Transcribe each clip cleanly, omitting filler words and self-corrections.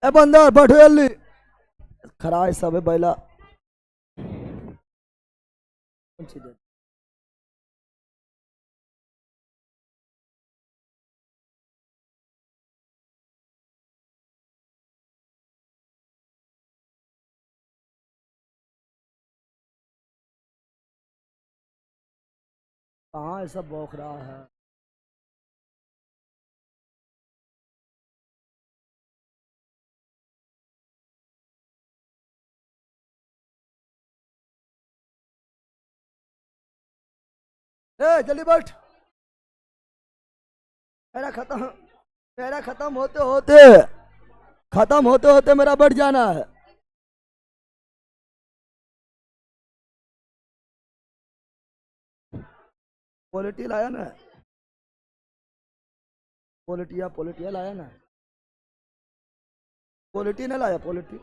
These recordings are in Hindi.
ए बंदर बैठो जल्दी। खरा है सब है बैला। कौन सी दे? कहाँ ऐसा बौख रहा है? ए जल्दी बैठ। मेरा खत्म मेरा खत्म होते होते मेरा बढ़ जाना है। पोलिटी लाया ना? पोलिटिया लाया ना? पोलिटी ने लाया पोलिटी।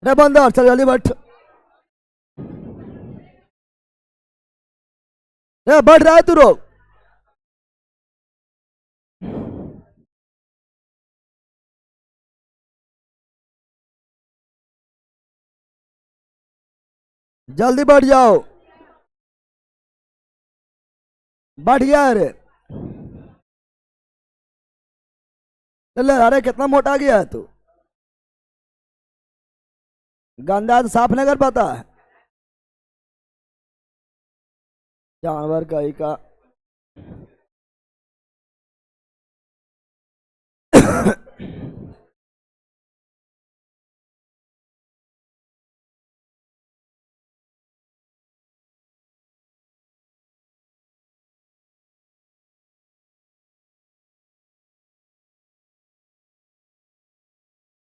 अरे बंदर चल जल्दी बैठ। बैठ रहा है तू रोक। जल्दी बैठ जाओ। बैठ गया अरे। चल अरे कितना मोटा गया है तू। गंदा तो साफ नहीं कर पाता है। जानवर का ही का।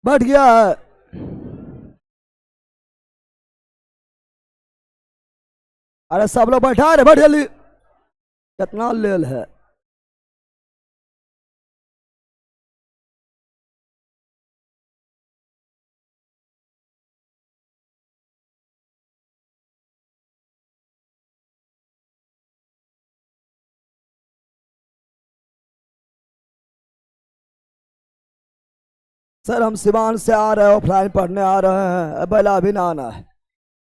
बैठ गया है। अरे सब लोग बैठा रे बैठ जल्दी। कितना लेल है। सर हम सिवान से आ रहे हैं, ऑफलाइन पढ़ने आ रहे हैं। पहला अभी ना आना है।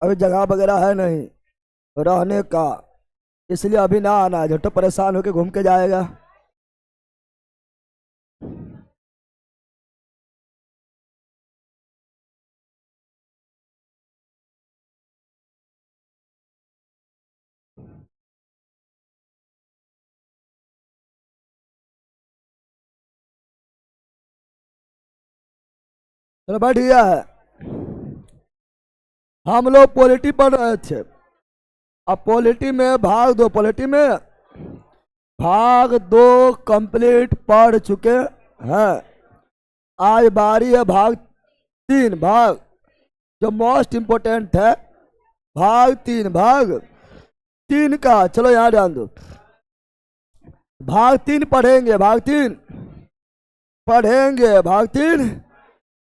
अभी जगह वगैरह है नहीं रहने का, इसलिए अभी ना आना है। झट्टो परेशान होके घूम के जाएगा। चलो बैठ गया है। हम लोग पॉलिटी पढ़ रहे थे। अब पॉलिटी में भाग दो, पॉलिटी में भाग दो कंप्लीट पढ़ चुके हैं। आज बारी है भाग तीन। भाग जो मोस्ट इंपोर्टेंट है, भाग तीन। भाग तीन का चलो यहाँ ध्यान दो। भाग तीन पढ़ेंगे। भाग तीन पढ़ेंगे। भाग तीन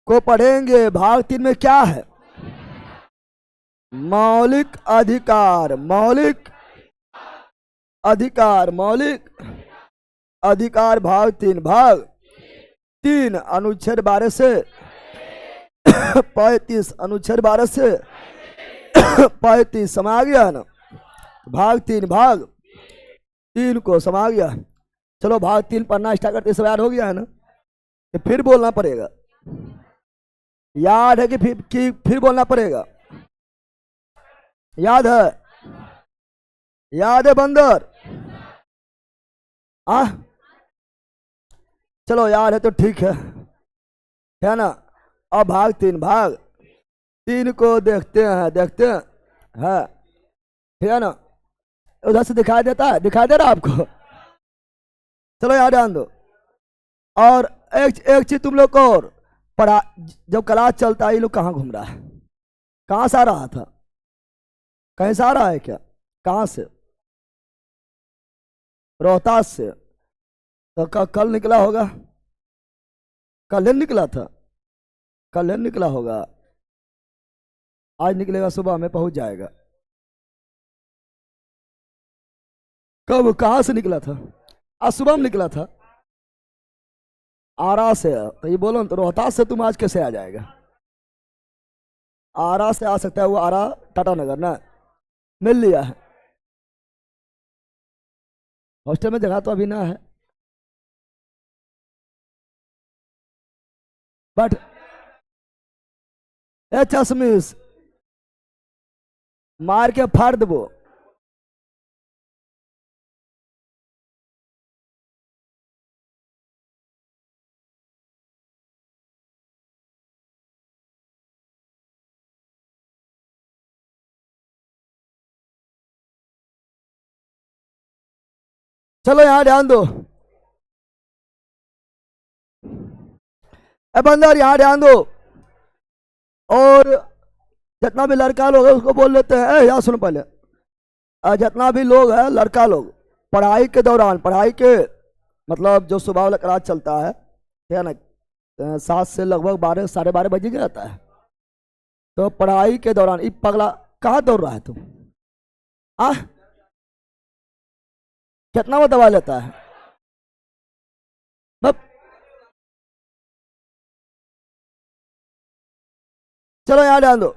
को पढ़ेंगे। भाग तीन में क्या है? मौलिक अधिकार। मौलिक अधिकार। मौलिक अधिकार भाग तीन। भाग तीन अनुच्छेद 12 से 35। अनुच्छेद 12 से 35 समा गया ना? भाग तीन को समा गया। चलो भाग तीन पढ़ना स्टार्ट करते। सब याद हो गया है ना? फिर बोलना पड़ेगा। याद है कि फिर बोलना पड़ेगा? याद है? याद है बंदर? आ चलो याद है तो ठीक है ना। अब भाग तीन को देखते हैं है ठीक है ना। उधर से दिखाई देता है, दिखाई दे रहा है आपको? चलो यार ध्यान दो। और एक चीज तुम लोग को और पढ़ा, जब क्लास चलता है ये लोग कहाँ घूम रहा है? कहाँ से आ रहा था? कहीं से आ रहा है क्या? कहाँ से? रोहतास से? तो कल निकला होगा, कल ही निकला था, कल ही निकला होगा, आज निकलेगा, सुबह में पहुंच जाएगा। कब कहाँ से निकला था? आज सुबह में निकला था। आरा से? तो ये बोलो तो रोहतास से तुम आज कैसे आ जाएगा? आरा से आ सकता है वो, आरा टाटा नगर ना मिल लिया है। हॉस्टल में जगह तो अभी ना है, बट ए चश्मिश मार के फाड़ देबो। चलो यहाँ ध्यान दो। ए बंदर यहाँ ध्यान दो। और जितना भी लड़का लोग है उसको बोल लेते हैं, यहाँ सुनो पहले। जितना भी लोग है लड़का लोग, पढ़ाई के दौरान, पढ़ाई के मतलब जो सुबह वाला क्लास चलता है ठीक है ना, 7 से लगभग 12 साढ़े 12 बजे के रहता है। तो पढ़ाई के दौरान ये पगला कहाँ दौड़ रहा है तुम? आ कितना वो दबा लेता है? बस चलो यहाँ ध्यान दो।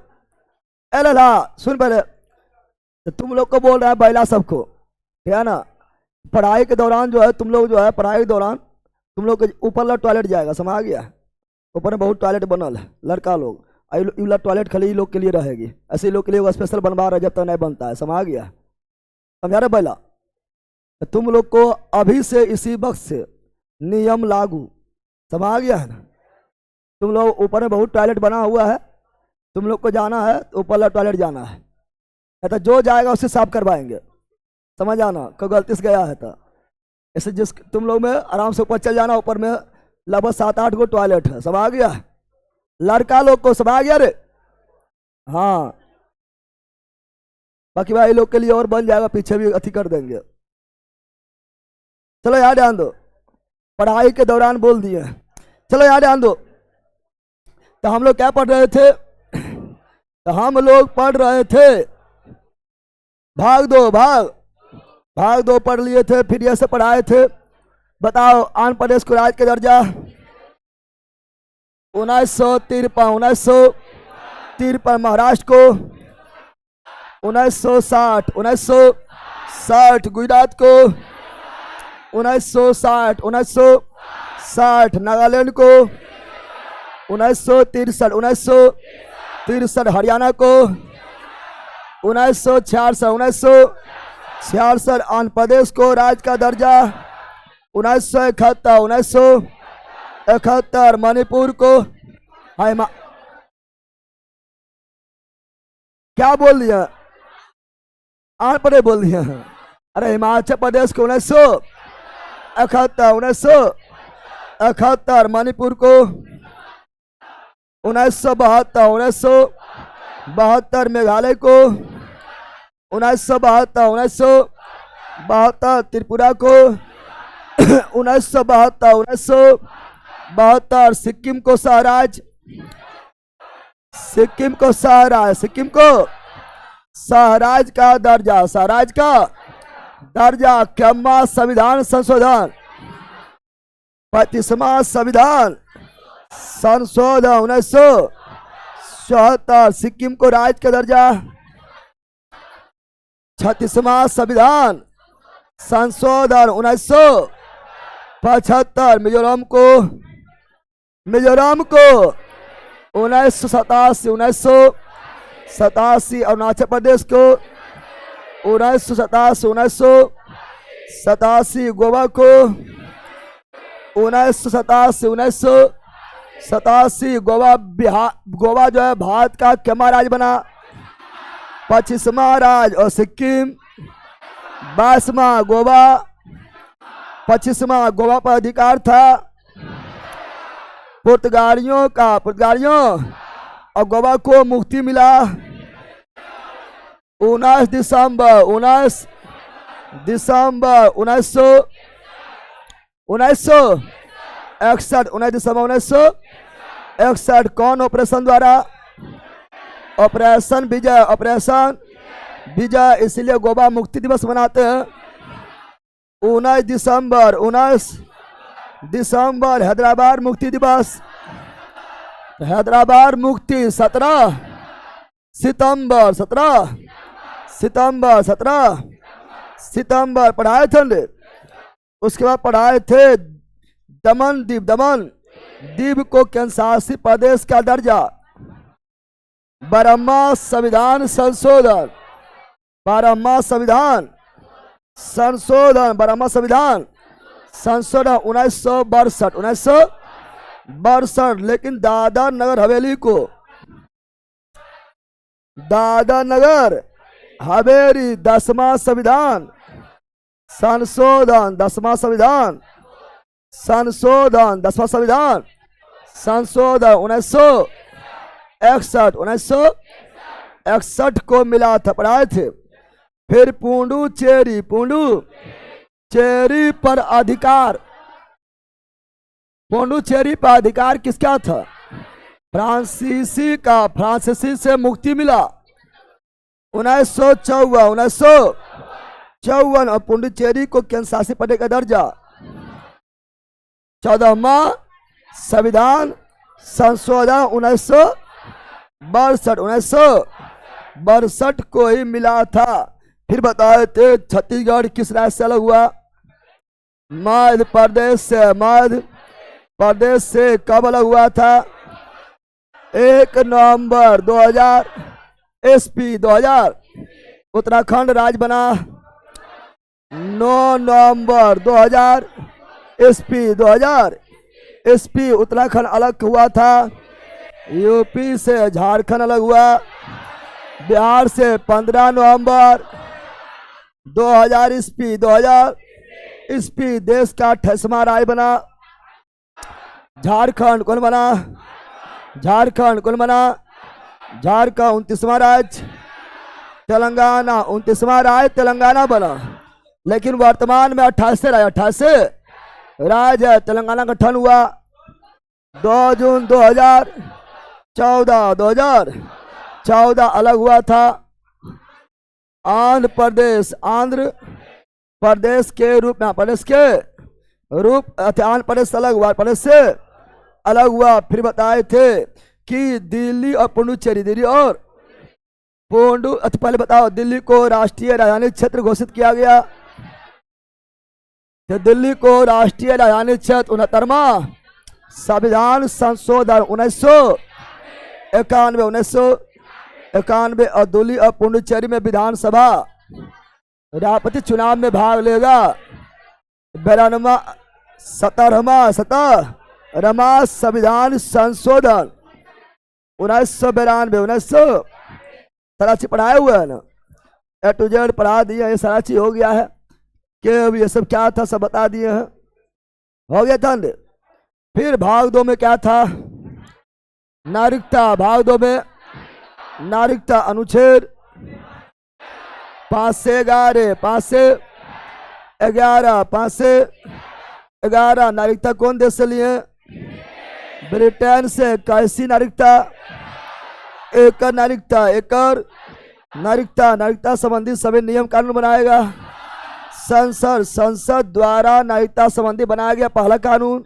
ए लला सुन पहले, तो तुम लोग को बोल रहा है बैला सबको ठीक है ना। पढ़ाई के दौरान जो है तुम लोग जो है, पढ़ाई के दौरान तुम लोग के ऊपर ला टॉयलेट जाएगा, समझ आ गया? ऊपर में बहुत टॉयलेट बनल है, लड़का लोग वाला टॉयलेट खाली लोग के लिए रहेगी, ऐसे लोग के लिए स्पेशल बनवा रहा है, जब तक नहीं बनता है, समझ आ गया? समझा रहे बैला? तो तुम लोग को अभी से इसी वक्त से नियम लागू, समझ आ गया है ना? तुम लोग ऊपर में बहुत टॉयलेट बना हुआ है, तुम लोग को जाना है तो ऊपर ला टॉयलेट जाना है, तो जो जाएगा उससे साफ करवाएंगे, समझ आना? कोई गलती से गया है तो ऐसे जिस तुम लोग में आराम से ऊपर चल जाना। ऊपर में लगभग 7-8 गो टॉयलेट है, समझ आ गया? लड़का लोग को समझ आ गया रे? हाँ, बाकी भाई लोग के लिए और बन जाएगा, पीछे भी अति कर देंगे। चलो यार ध्यान दो, पढ़ाई के दौरान बोल दिए। चलो यार ध्यान दो। तो हम लोग क्या पढ़ रहे थे? तो हम लोग पढ़ रहे थे भाग दो पढ़ लिए थे, फिर ये से पढ़ाए थे। बताओ आंध्र प्रदेश को राज्य का दर्जा 1953, महाराष्ट्र को 1960 गुजरात को 1960 नागालैंड को 1963 हरियाणा को 1966 आंध्र प्रदेश को राज्य का दर्जा 1971 मणिपुर को। क्या बोल दिया? आंध्र प्रदेश बोल दिया। अरे हिमाचल प्रदेश को 1971 मणिपुर को 1972 मेघालय को 1972 त्रिपुरा को 1972 सिक्किम को सहराज, सिक्किम को सहराज का दर्जा क्यम्मा संविधान संशोधन 35वां संविधान संशोधन 1974 सिक्किम को राज्य का दर्जा 36वां संविधान संशोधन 1975 मिजोरम को 1987 अरुणाचल प्रदेश को, 1987 गोवा को, 1987 गोवा बिहार, गोवा जो है भारत का केमा राज्य बना, 25वां राज्य, और सिक्किम 22वां गोवा, 25वां गोवा पर अधिकार था पुर्तगालियों और गोवा को मुक्ति मिला 19 दिसंबर 1961 कौन ऑपरेशन द्वारा? ऑपरेशन विजय, इसलिए गोवा मुक्ति दिवस मनाते हैं 19 दिसंबर हैदराबाद मुक्ति दिवस, हैदराबाद मुक्ति 17 सितंबर पढ़ाए थे। उसके बाद पढ़ाए थे दमन द्वीप को केंद्र शासित प्रदेश का दर्जा, बरम्मा संविधान संशोधन, बरम्मा संविधान 1962, लेकिन दादर नगर हवेली 10वां संविधान संशोधन, 10वां संविधान संशोधन 1961 को मिला था, पढ़ाए थे। फिर पुडुचेरी पर अधिकार, पुडुचेरी पर अधिकार किसका था? फ्रांसीसी से मुक्ति मिला 1954 और पुडुचेरी को केंद्र शासित प्रदेश का दर्जा। 14वां संविधान संशोधन 1962 को ही मिला था। फिर बताए थे छत्तीसगढ़ किस राज्य से अलग हुआ? मध्य प्रदेश से कब अलग हुआ था? 1 नवंबर 2000 SP 2000 उत्तराखंड राज्य बना। 9 नवंबर 2000 SP उत्तराखंड अलग हुआ था। यूपी से झारखंड अलग हुआ। बिहार से 15 नवंबर 2000 ईस्वी देश का 28वां राज्य बना। झारखंड कौन बना? झारखंड 29वां राज्य। तेलंगाना 29वां राज्य तेलंगाना बना, लेकिन वर्तमान में 28 राज्य है। तेलंगाना का गठन हुआ 2 जून 2014 अलग हुआ था। आंध्र प्रदेश के रूप में आंध्र प्रदेश अलग हुआ, प्रदेश से अलग हुआ। फिर बताए थे कि दिल्ली और पुडुचेरी, पहले बताओ दिल्ली को राष्ट्रीय राजधानी क्षेत्र घोषित किया गया। तो दिल्ली को राष्ट्रीय राजधानी क्षेत्र 69वां संविधान संशोधन 1991 और दिल्ली और पुडुचेरी में विधानसभा राष्ट्रपति चुनाव में भाग लेगा। 17वां संविधान संशोधन 1992 पढ़ाए हुए है ना, A to Z पढ़ा दिया, ये सारा चीज हो गया है कि अब ये सब क्या था सब बता दिए हैं, हो गया था। फिर भाग 2 में क्या था? नागरिकता। भाग 2 में नागरिकता अनुच्छेद 5 से 11 नागरिकता कौन देश से लिए? ब्रिटेन से। कैसी नागरिकता? एकल नागरिकता संबंधी सभी नियम कानून बनाएगा संसद द्वारा। नागरिकता संबंधी बनाया गया पहला कानून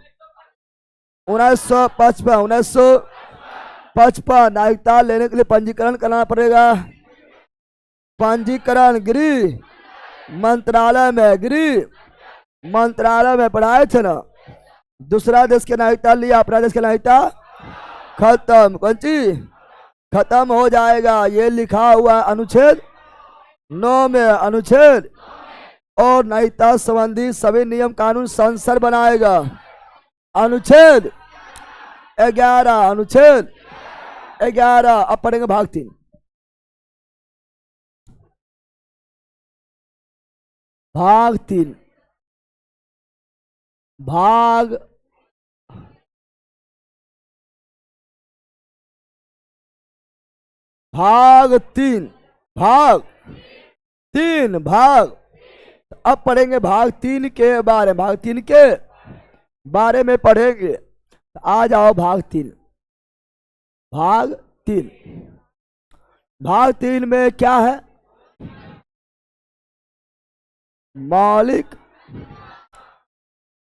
1955 नागरिकता लेने के लिए पंजीकरण करना पड़ेगा। पंजीकरण गृह मंत्रालय में पढ़ाए थे ना। दूसरा देश के नागरिकता लिया, अपना देश के नागरिकता खत्म, कौन चीज खत्म हो जाएगा। ये लिखा हुआ है अनुच्छेद 9 में, अनुच्छेद और नैतिकता संबंधी सभी नियम कानून संसद बनाएगा। अनुच्छेद 11, अनुच्छेद 11। अब पढ़ेंगे भाग 3। भाग 3, भाग भाग 3, भाग 3, भाग। अब पढ़ेंगे भाग 3 के बारे में, भाग 3 के बारे में पढ़ेंगे। आ जाओ भाग 3, भाग 3। भाग 3 में क्या है? मौलिक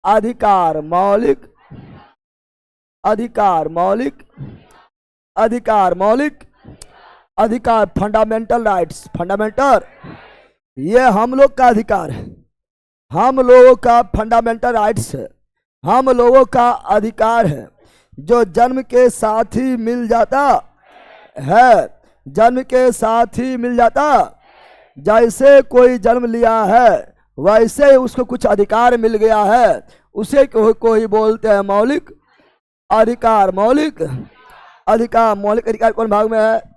अधिकार, मौलिक अधिकार, मौलिक अधिकार, मौलिक अधिकार, फंडामेंटल राइट्स, फंडामेंटल, ये हम लोग का अधिकार है, हम लोगों का फंडामेंटल राइट्स है, हम लोगों का अधिकार है, जो जन्म के साथ ही मिल जाता है, जन्म के साथ ही मिल जाता। जैसे कोई जन्म लिया है वैसे उसको कुछ अधिकार मिल गया है, उसे कोई बोलते हैं मौलिक अधिकार। मौलिक अधिकार, मौलिक अधिकार कौन भाग में है?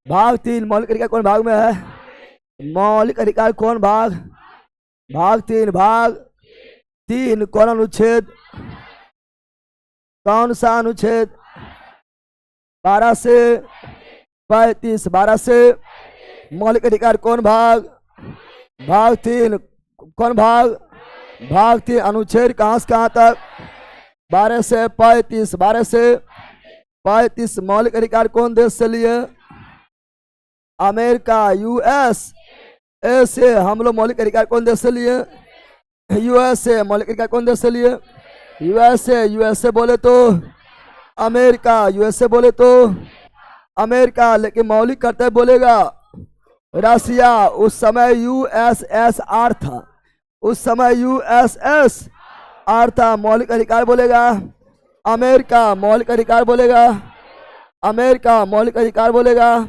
भाग 3। मौलिक अधिकार कौन भाग में है? मौलिक अधिकार कौन भाग? भाग 3, भाग 3। कौन अनुच्छेद? कौन सा अनुच्छेद? 12 से 35, 12 से। मौलिक अधिकार कौन भाग? भाग 3। कौन भाग? भाग 3। अनुच्छेद कहाँ से कहाँ तक? 12 से 35, 12 से 35। मौलिक अधिकार कौन देश से लिए? अमेरिका, यूएस ए से। हम लोग मौलिक अधिकार कौन देश से लिए? यूएसए। मौलिक अधिकार कौन देश से लिए? यूएसए। यूएसए बोले तो अमेरिका, यूएसए बोले तो अमेरिका, लेकिन मौलिक कर्तव्य बोलेगा रसिया। उस समय यूएसएसआर था, उस समय यूएसएसआर था। मौलिक अधिकार बोलेगा अमेरिका, मौलिक अधिकार बोलेगा अमेरिका, मौलिक अधिकार बोलेगा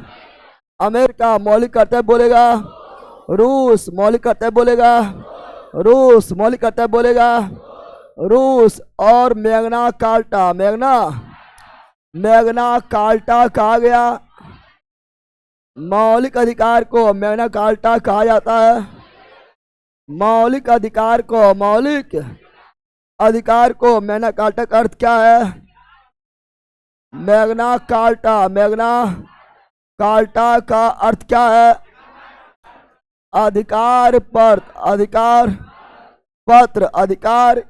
अमेरिका। मौलिक कर्तव्य बोलेगा रूस, मौलिक कर्तव्य बोलेगा रूस, मौलिक कर्तव्य बोलेगा रूस। और मैग्ना कार्टा, मैग्ना कार्टा कहा गया। मौलिक अधिकार को मैग्ना कार्टा कहा जाता है। मौलिक अधिकार को, मौलिक अधिकार को मैग्ना कार्टा का अर्थ क्या है? मैग्ना कार्टा, मैग्ना कार्टा का अर्थ क्या है? अधिकार पत्र, अधिकार पत्र, अधिकार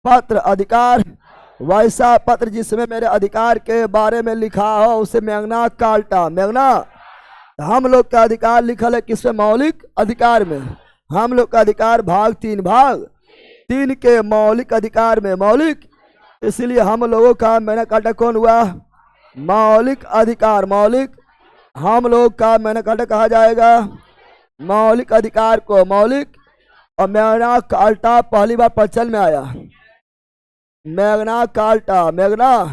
पत्र, अधिकार वैसा पत्र जिसमें मेरे अधिकार के बारे में लिखा हो उसे मैग्ना कार्टा। मैग्ना, हम लोग का अधिकार लिखल है किसमें? मौलिक अधिकार में। हम लोग का अधिकार भाग 3, भाग 3 के मौलिक अधिकार में, मौलिक। इसलिए हम लोगों का मैग्ना कार्टा कौन हुआ? मौलिक अधिकार, मौलिक। हम लोग का मैग्ना कार्टा कहा जाएगा मौलिक अधिकार को, मौलिक। और मैग्ना कार्टा पहली बार प्रचलन में आया। Magna carta, Magna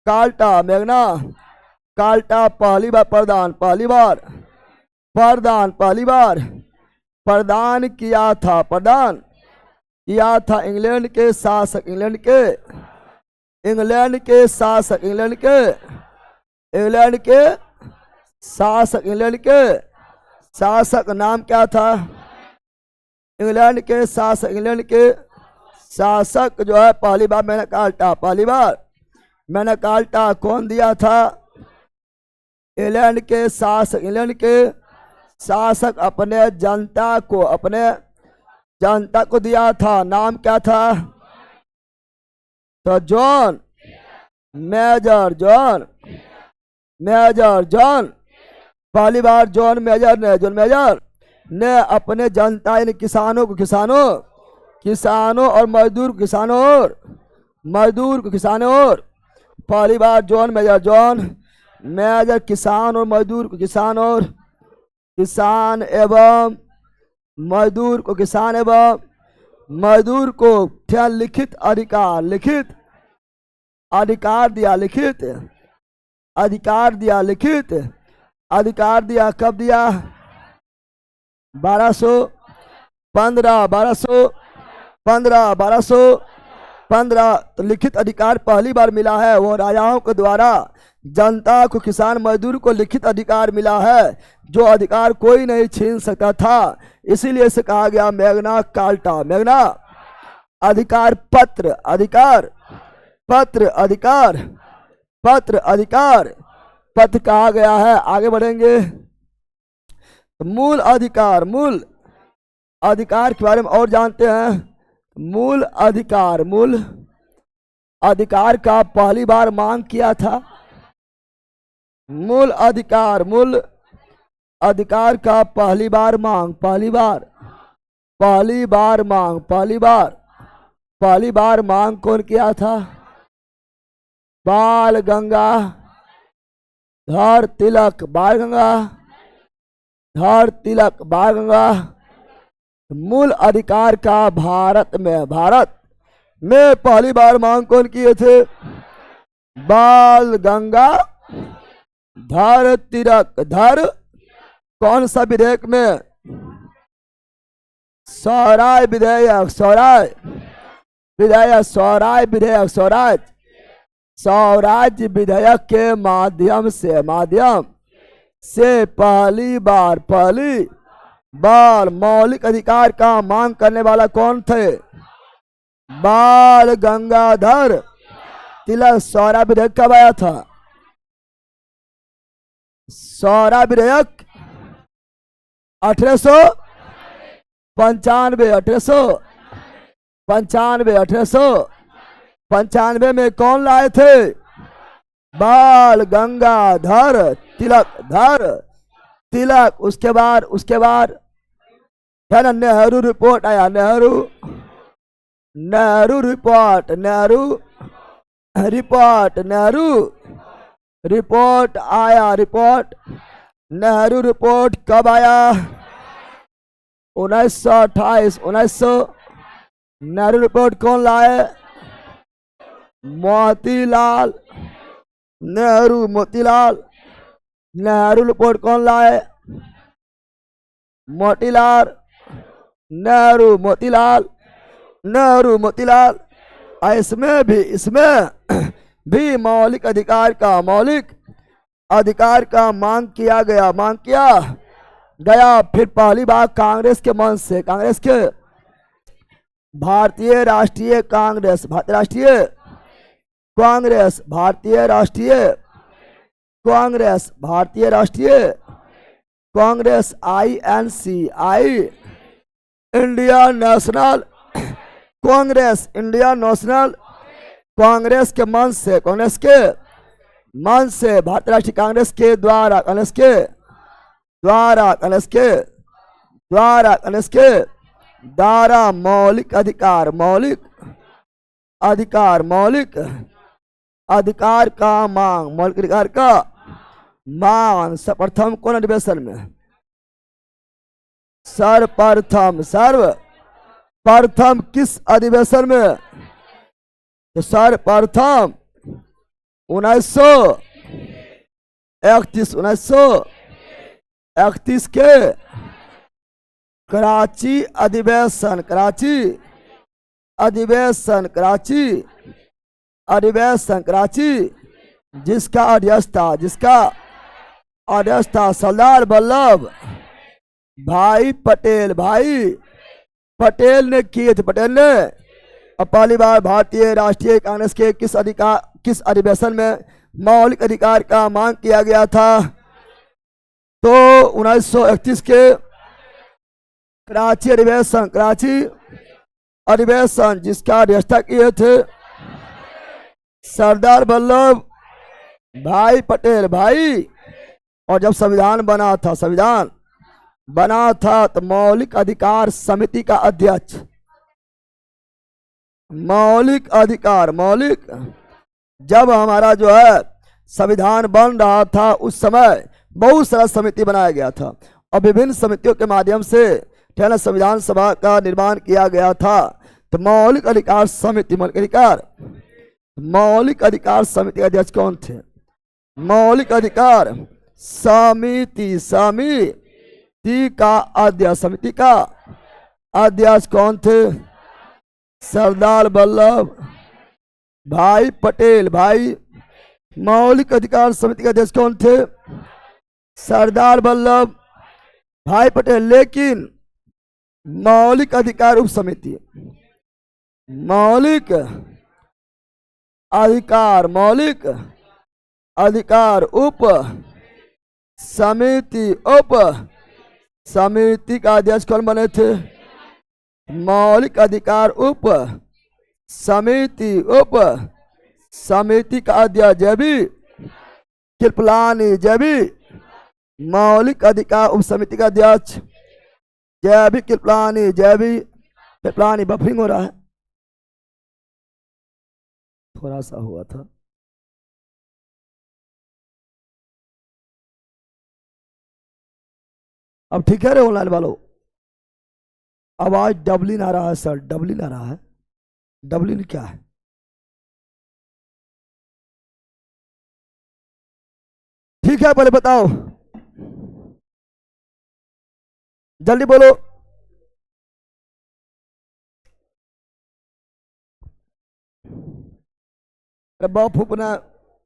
carta, Magna carta पहली बार प्रदान, पहली बार प्रदान, पहली बार प्रदान किया था, प्रदान किया था इंग्लैंड के शासक, इंग्लैंड के शासक, इंग्लैंड के शासक, इंग्लैंड के शासक। नाम क्या था? इंग्लैंड के शासक, इंग्लैंड के शासक जो है पहली बार मैंने कार्टा, पहली बार मैंने कार्टा कौन दिया था? इंग्लैंड के शासक, इंग्लैंड के शासक अपने जनता को, अपने जनता को दिया था। नाम क्या था? तो John Major, John Major, John पहली बार जॉन मेजर ने अपने जनता यानी किसानों को, किसानों और मजदूर को, किसानों और पहली बार जॉन मेजर किसान और मजदूर को, किसान एवं मजदूर को, किसान एवं मजदूर को लिखित अधिकार, लिखित अधिकार दिया लिखित, अधिकार दिया लिखित, अधिकार दिया कब दिया? 1215 तो लिखित अधिकार पहली बार मिला है, वो राजाओं के द्वारा जनता को, किसान मजदूर को लिखित अधिकार मिला है, जो अधिकार कोई नहीं छीन सकता था। इसीलिए इसे कहा गया मैग्ना कार्टा। मैग्ना अधिकार पत्र, अधिकार पत्र, अधिकार पत्र, अधिकार पत्र कहा गया है। आगे बढ़ेंगे तो मूल अधिकार, मूल अधिकार के बारे में और जानते हैं। मूल अधिकार, मूल अधिकार का पहली बार मांग किया था। मूल अधिकार, मूल अधिकार का पहली बार मांग, पहली बार मांग, पहली बार मांग कौन किया था? बाल गंगाधर तिलक, बाल गंगाधर तिलक, बाल गंगा। मूल अधिकार का भारत में पहली बार मांग कौन किए थे? बाल गंगाधर तिलक। धर कौन सा विधेयक में? स्वराज विधेयक, स्वराज विधेयक, स्वराज विधेयक, स्वराज विधेयक के माध्यम से पहली बार मौलिक अधिकार का मांग करने वाला कौन थे? बाल गंगाधर तिलक। स्वराज विधेयक कब आया था? स्वराज विधेयक 1895 में कौन लाए थे? बाल गंगाधर तिलक। उसके बाद है ना नेहरू रिपोर्ट आया, नेहरू रिपोर्ट आया। नेहरू रिपोर्ट कब आया? 1928। नेहरू रिपोर्ट कौन लाए? मोतीलाल नेहरू। नेहरू रिपोर्ट कौन लाए? मोतीलाल। इसमें भी मौलिक अधिकार का मांग किया गया, फिर पहली बार कांग्रेस के मन से, भारतीय राष्ट्रीय Congress, INC, Indian national Congress के मन से, भारतीय राष्ट्रीय कांग्रेस के द्वारा मौलिक अधिकार का मांग सर्वप्रथम कौन अधिवेशन में? सर्वप्रथम किस अधिवेशन में? तो सर्वप्रथम 1931 के कराची अधिवेशन, जिसका अध्यक्ष था सरदार वल्लभ भाई पटेल ने किए थे। पटेल ने पहली बार भारतीय राष्ट्रीय कांग्रेस के किस अधिवेशन में मौलिक अधिकार का मांग किया गया था? तो 1931 के कराची अधिवेशन, जिसका अध्यक्षता किए थे सरदार वल्लभ भाई पटेल भाई। और जब संविधान बना था तो मौलिक अधिकार समिति का अध्यक्ष, जब हमारा जो है संविधान बन रहा था उस समय बहुत सारा समिति बनाया गया था और विभिन्न समितियों के माध्यम से संविधान सभा का निर्माण किया गया था। तो मौलिक अधिकार समिति, मौलिक अधिकार समिति के अध्यक्ष कौन थे? मौलिक अधिकार समिति, समिति का अध्यक्ष, समिति का अध्यक्ष कौन थे? सरदार वल्लभ भाई पटेल। भाई मौलिक अधिकार समिति के अध्यक्ष कौन थे? सरदार वल्लभ भाई पटेल। लेकिन मौलिक अधिकार उप समिति, मौलिक अधिकार, मौलिक अधिकार उप समिति, उप समिति का अध्यक्ष कौन बने थे? मौलिक अधिकार उप समिति, उप समिति का अध्यक्ष जेबी कृपलानी। जेबी मौलिक अधिकार उप समिति का अध्यक्ष जेबी कृपलानी। जेबी कृपलानी। बफरिंग हो रहा है, थोड़ा सा हुआ था। अब ठीक है रे ऑनलाइन वालों? आवाज डबलिन आ रहा है सर, डबलिन आ रहा है। डबलिन क्या है? ठीक है, पहले बताओ, जल्दी बोलो। बहुत फूकना,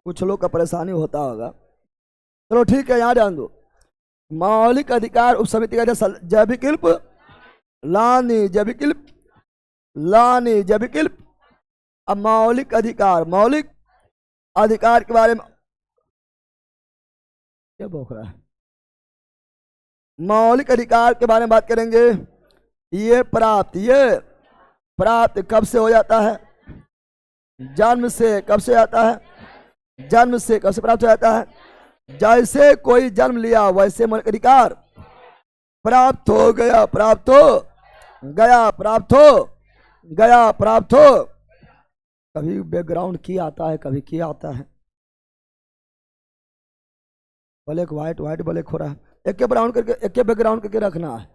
कुछ लोग का परेशानी होता होगा। चलो ठीक है, यहाँ ध्यान दो। मौलिक अधिकार उप समिति का जैविकल्प लानी, जैविकल्प लानी, जैविकल्प। अब मौलिक अधिकार, मौलिक अधिकार के बारे में क्या बोल रहा है? मौलिक अधिकार के बारे में बात करेंगे। ये प्राप्त कब से हो जाता है? जन्म से। कब से आता है? जन्म से। कब से प्राप्त हो जाता है? जैसे कोई जन्म लिया वैसे मौलिक अधिकार प्राप्त हो गया, प्राप्त हो गया, प्राप्त हो गया, प्राप्त हो। कभी बैकग्राउंड की आता है, कभी की आता है। ब्लैक व्हाइट, व्हाइट ब्लैक हो रहा है। एक के ब्राउन करके, एक के बैकग्राउंड करके रखना है।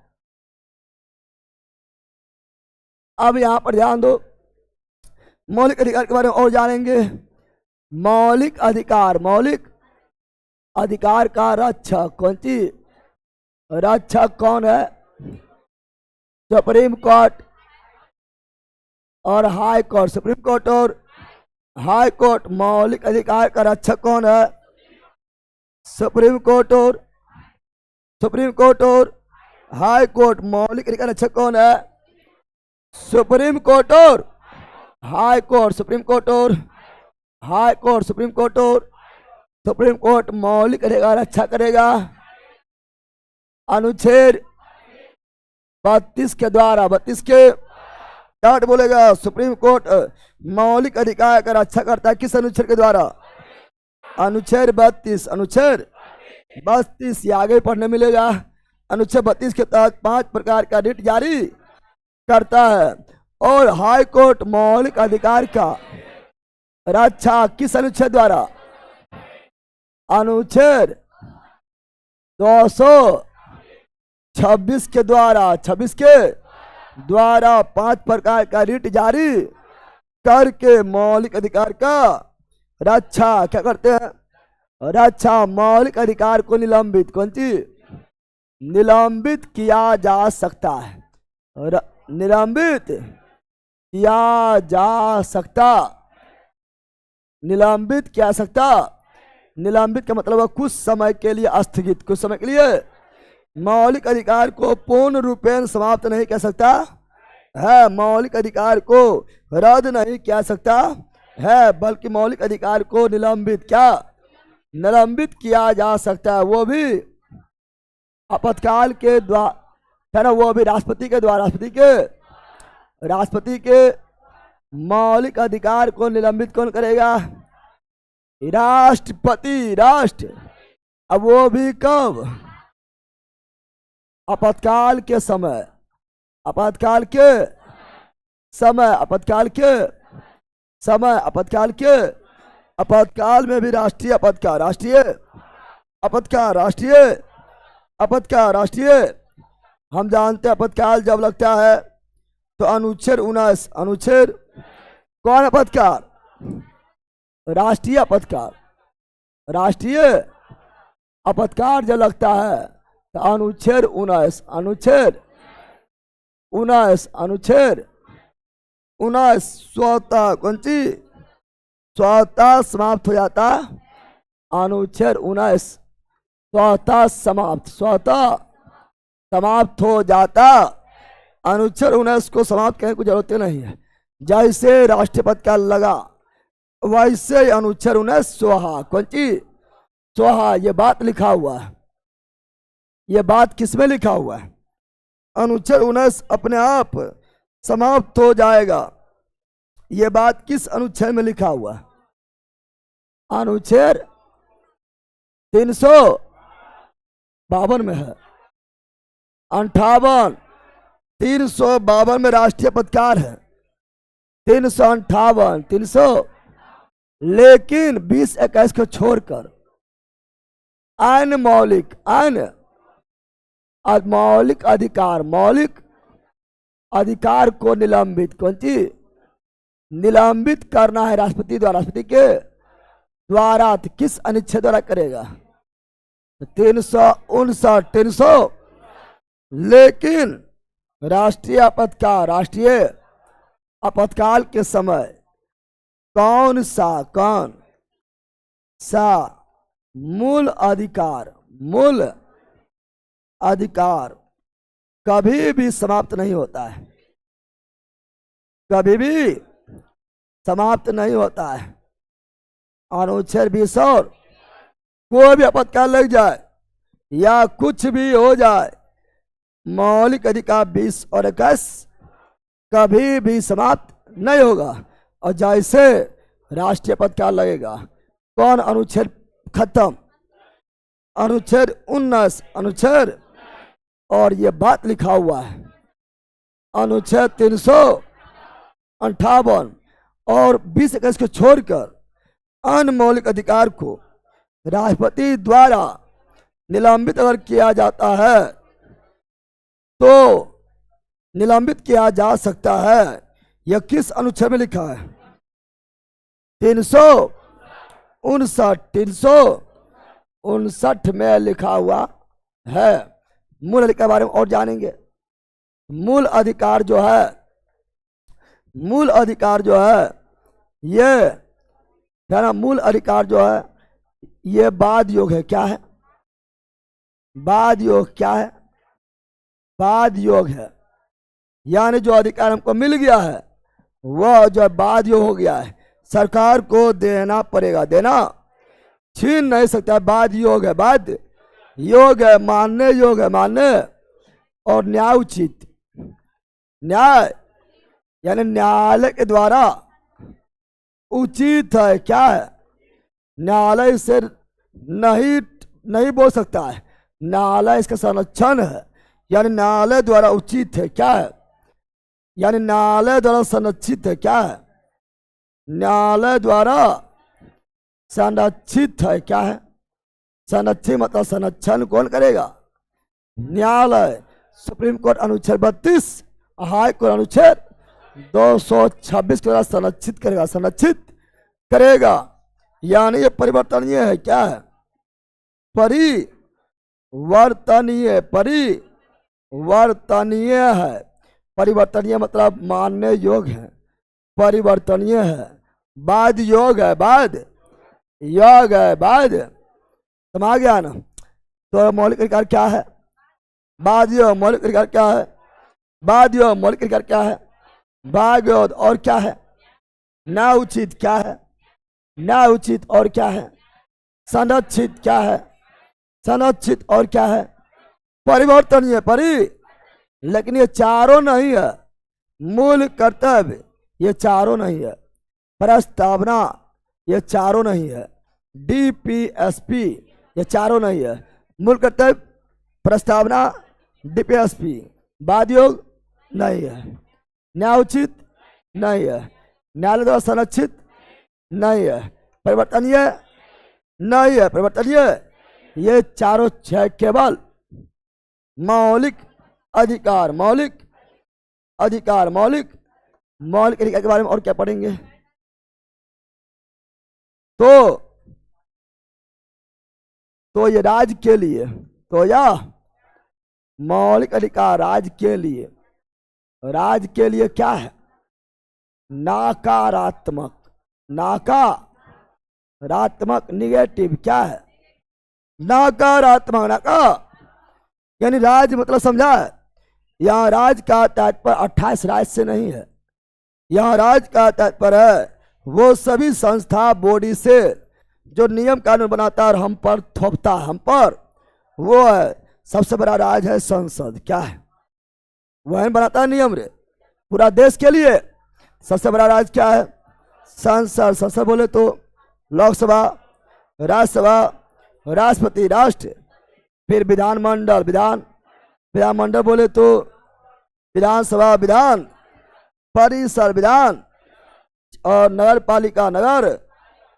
अब यहां पर ध्यान दो, मौलिक अधिकार के बारे में और जानेंगे। मौलिक अधिकार, मौलिक अधिकार का रक्षक कौन सी? रक्षक कौन है? सुप्रीम कोर्ट और हाई कोर्ट। सुप्रीम कोर्ट और हाई कोर्ट। मौलिक अधिकार का रक्षक कौन है? सुप्रीम कोर्ट और हाई कोर्ट। मौलिक अधिकार रक्षक कौन है? सुप्रीम कोर्ट और हाई कोर्ट। सुप्रीम कोर्ट और हाई कोर्ट। सुप्रीम कोर्ट और सुप्रीम कोर्ट मौलिक अधिकार रक्षा करेगा अनुच्छेद 32 के द्वारा। 32 के डाट बोलेगा। सुप्रीम कोर्ट मौलिक अधिकार का रक्षा करता है किस अनुच्छेद के द्वारा? अनुच्छेद 32। अनुच्छेद 32 ये आगे पढ़ने मिलेगा। अनुच्छेद 32 के तहत 5 प्रकार का रिट जारी करता है। और हाई कोर्ट मौलिक अधिकार का रक्षा किस अनुच्छेद द्वारा? अनुच्छेद 226 के द्वारा। 26 के द्वारा 5 प्रकार का रिट जारी करके मौलिक अधिकार का रक्षा क्या करते हैं? रक्षा। मौलिक अधिकार को निलंबित, कौन सी? निलंबित किया जा सकता है। निलंबित किया जा सकता। निलंबित किया सकता। निलंबित का मतलब है कुछ समय के लिए स्थगित, कुछ समय के लिए। मौलिक अधिकार को पूर्ण रूपेण समाप्त नहीं कर सकता है। मौलिक अधिकार को रद्द नहीं किया सकता है, बल्कि मौलिक अधिकार को निलंबित निलंबित किया जा सकता है। वो भी आपातकाल के द्वारा है ना, वो भी राष्ट्रपति के द्वारा। राष्ट्रपति के मौलिक अधिकार को निलंबित कौन करेगा? राष्ट्रपति। अब वो भी कब? आपातकाल के समय। आपातकाल के समय। आपातकाल के समय। आपातकाल के आपातकाल में भी राष्ट्रीय आपातकाल, राष्ट्रीय आपातकाल, राष्ट्रीय आपातकाल, राष्ट्रीय। हम जानते हैं आपातकाल जब लगता है तो अनुच्छेद 19। अनुच्छेद कौन आपातकाल? राष्ट्रीय आपातकाल, राष्ट्रीय आपातकाल जब लगता है तो अनुच्छेद 19, अनुच्छेद 19, अनुच्छेद 19 स्वतः कौन सी स्वतः समाप्त हो जाता, अनुच्छेद 19 स्वतः समाप्त, स्वतः समाप्त हो जाता। अनुच्छेद 19 को समाप्त करने की जरूरत नहीं है। जैसे राष्ट्रपति लगा वैसे अनुच्छेद 19 स्वाहा, कौन सी स्वाहा, ये बात लिखा हुआ है। ये बात किसमें लिखा हुआ है? अनुच्छेद 19 अपने आप समाप्त हो जाएगा। ये बात किस अनुच्छेद में लिखा हुआ है? अनुच्छेद 352 में है। 58 352 में राष्ट्रीय आपातकाल है। 358 300, लेकिन 2021 को छोड़कर अन्य मौलिक अधिकार, मौलिक अधिकार को निलंबित, कौन सी निलंबित करना है राष्ट्रपति द्वारा, राष्ट्रपति के द्वारा। तो किस अनुच्छेद द्वारा करेगा? 359 300, लेकिन राष्ट्रीय आपातकाल के समय कौन सा मूल अधिकार कभी भी समाप्त नहीं होता है, कभी भी समाप्त नहीं होता है। अनुच्छेद 20 और कोई भी आपातकाल लग जाए या कुछ भी हो जाए, मौलिक अधिकार 20 और 21 कभी भी समाप्त नहीं होगा। और जैसे राष्ट्रीय आपातकाल लगेगा, कौन अनुच्छेद खत्म? अनुच्छेद 19, अनुच्छेद, और ये बात लिखा हुआ है अनुच्छेद 358 और 2021 को छोड़कर अन्य मौलिक अधिकार को राष्ट्रपति द्वारा निलंबित अगर किया जाता है तो निलंबित किया जा सकता है। यह किस अनुच्छेद में लिखा है? 359 में लिखा हुआ है। मूल अधिकार के बारे में और जानेंगे। मूल अधिकार जो है ये क्या ना, मूल अधिकार जो है ये बाद योग है। क्या है? बाद योग। क्या है? बाद योग है। यानी जो अधिकार हमको मिल गया है वह जो बाद योग हो गया है, सरकार को देना पड़ेगा, देना छीन नहीं सकता। बाद योग है, बाद योग है, मानने योग है, मानने। और न्याय उचित, न्याय यानी न्यायालय के द्वारा उचित है। क्या है? न्यायालय से नहीं बोल सकता है, न्यायालय इसका संरक्षण है, यानी न्यायालय द्वारा उचित है। क्या है? यानी न्यायालय द्वारा संरक्षित है। क्या है? न्यायालय द्वारा संरक्षित है। क्या है? संरक्षित मतलब संरक्षण कौन करेगा? न्यायालय। सुप्रीम कोर्ट अनुच्छेद 32, हाई कोर्ट अनुच्छेद 226 के द्वारा संरक्षित करेगा, संरक्षित करेगा। यानी ये परिवर्तनीय है। क्या है? परिवर्तनीय, परिवर्तनीय है। परिवर्तनीय मतलब मानने योग्य है, परिवर्तनीय है। बाद योग है, बाद योग है, बाद। समझ गया ना? तो मौलिक अधिकार क्या है? बाद योग। मौलिक अधिकार क्या है? बाद योग। मौलिक अधिकार क्या है? बाद योग। और क्या है? न्याय उचित। क्या है? न्याय उचित। और क्या है? संरक्षित। क्या है? संरक्षित। और क्या है? परिवर्तनीय, लेकिन ये चारों नहीं है। मूल कर्तव्य ये चारों नहीं है। प्रस्तावना ये चारों नहीं है। डीपीएसपी ये चारों नहीं है। मूल कर्तव्य, प्रस्तावना, डीपीएसपी। बाद योग नहीं है। न्याय उचित नहीं है। न्यायालय द्वारा संरक्षित नहीं है। परिवर्तनीय नहीं है। परिवर्तनीय ये चारों छह केवल मौलिक अधिकार, मौलिक अधिकार, मौलिक अधिकार के बारे में और क्या पढ़ेंगे? तो ये राज्य के लिए, तो यह मौलिक अधिकार राज्य के लिए, राज्य के लिए क्या है? नकारात्मक, नकारात्मक, निगेटिव, क्या है? नकारात्मक, नका यानी राज्य मतलब समझा है? यहाँ राज्य का तात्पर्य 28 राज्य से नहीं है। यहाँ राज्य का तात्पर्य है वो सभी संस्था बॉडी से जो नियम कानून बनाता है और हम पर थोपता है, हम पर, वो है सबसे बड़ा राज है संसद। क्या है? वह बनाता है नियम रे पूरा देश के लिए। सबसे बड़ा राज क्या है? संसद। संसद बोले तो लोकसभा, राज्यसभा, राष्ट्रपति, राष्ट्र, फिर विधानमंडल, विधानमंडल बोले तो विधानसभा, विधान परिषद, विधान, और नगर पालिका, नगर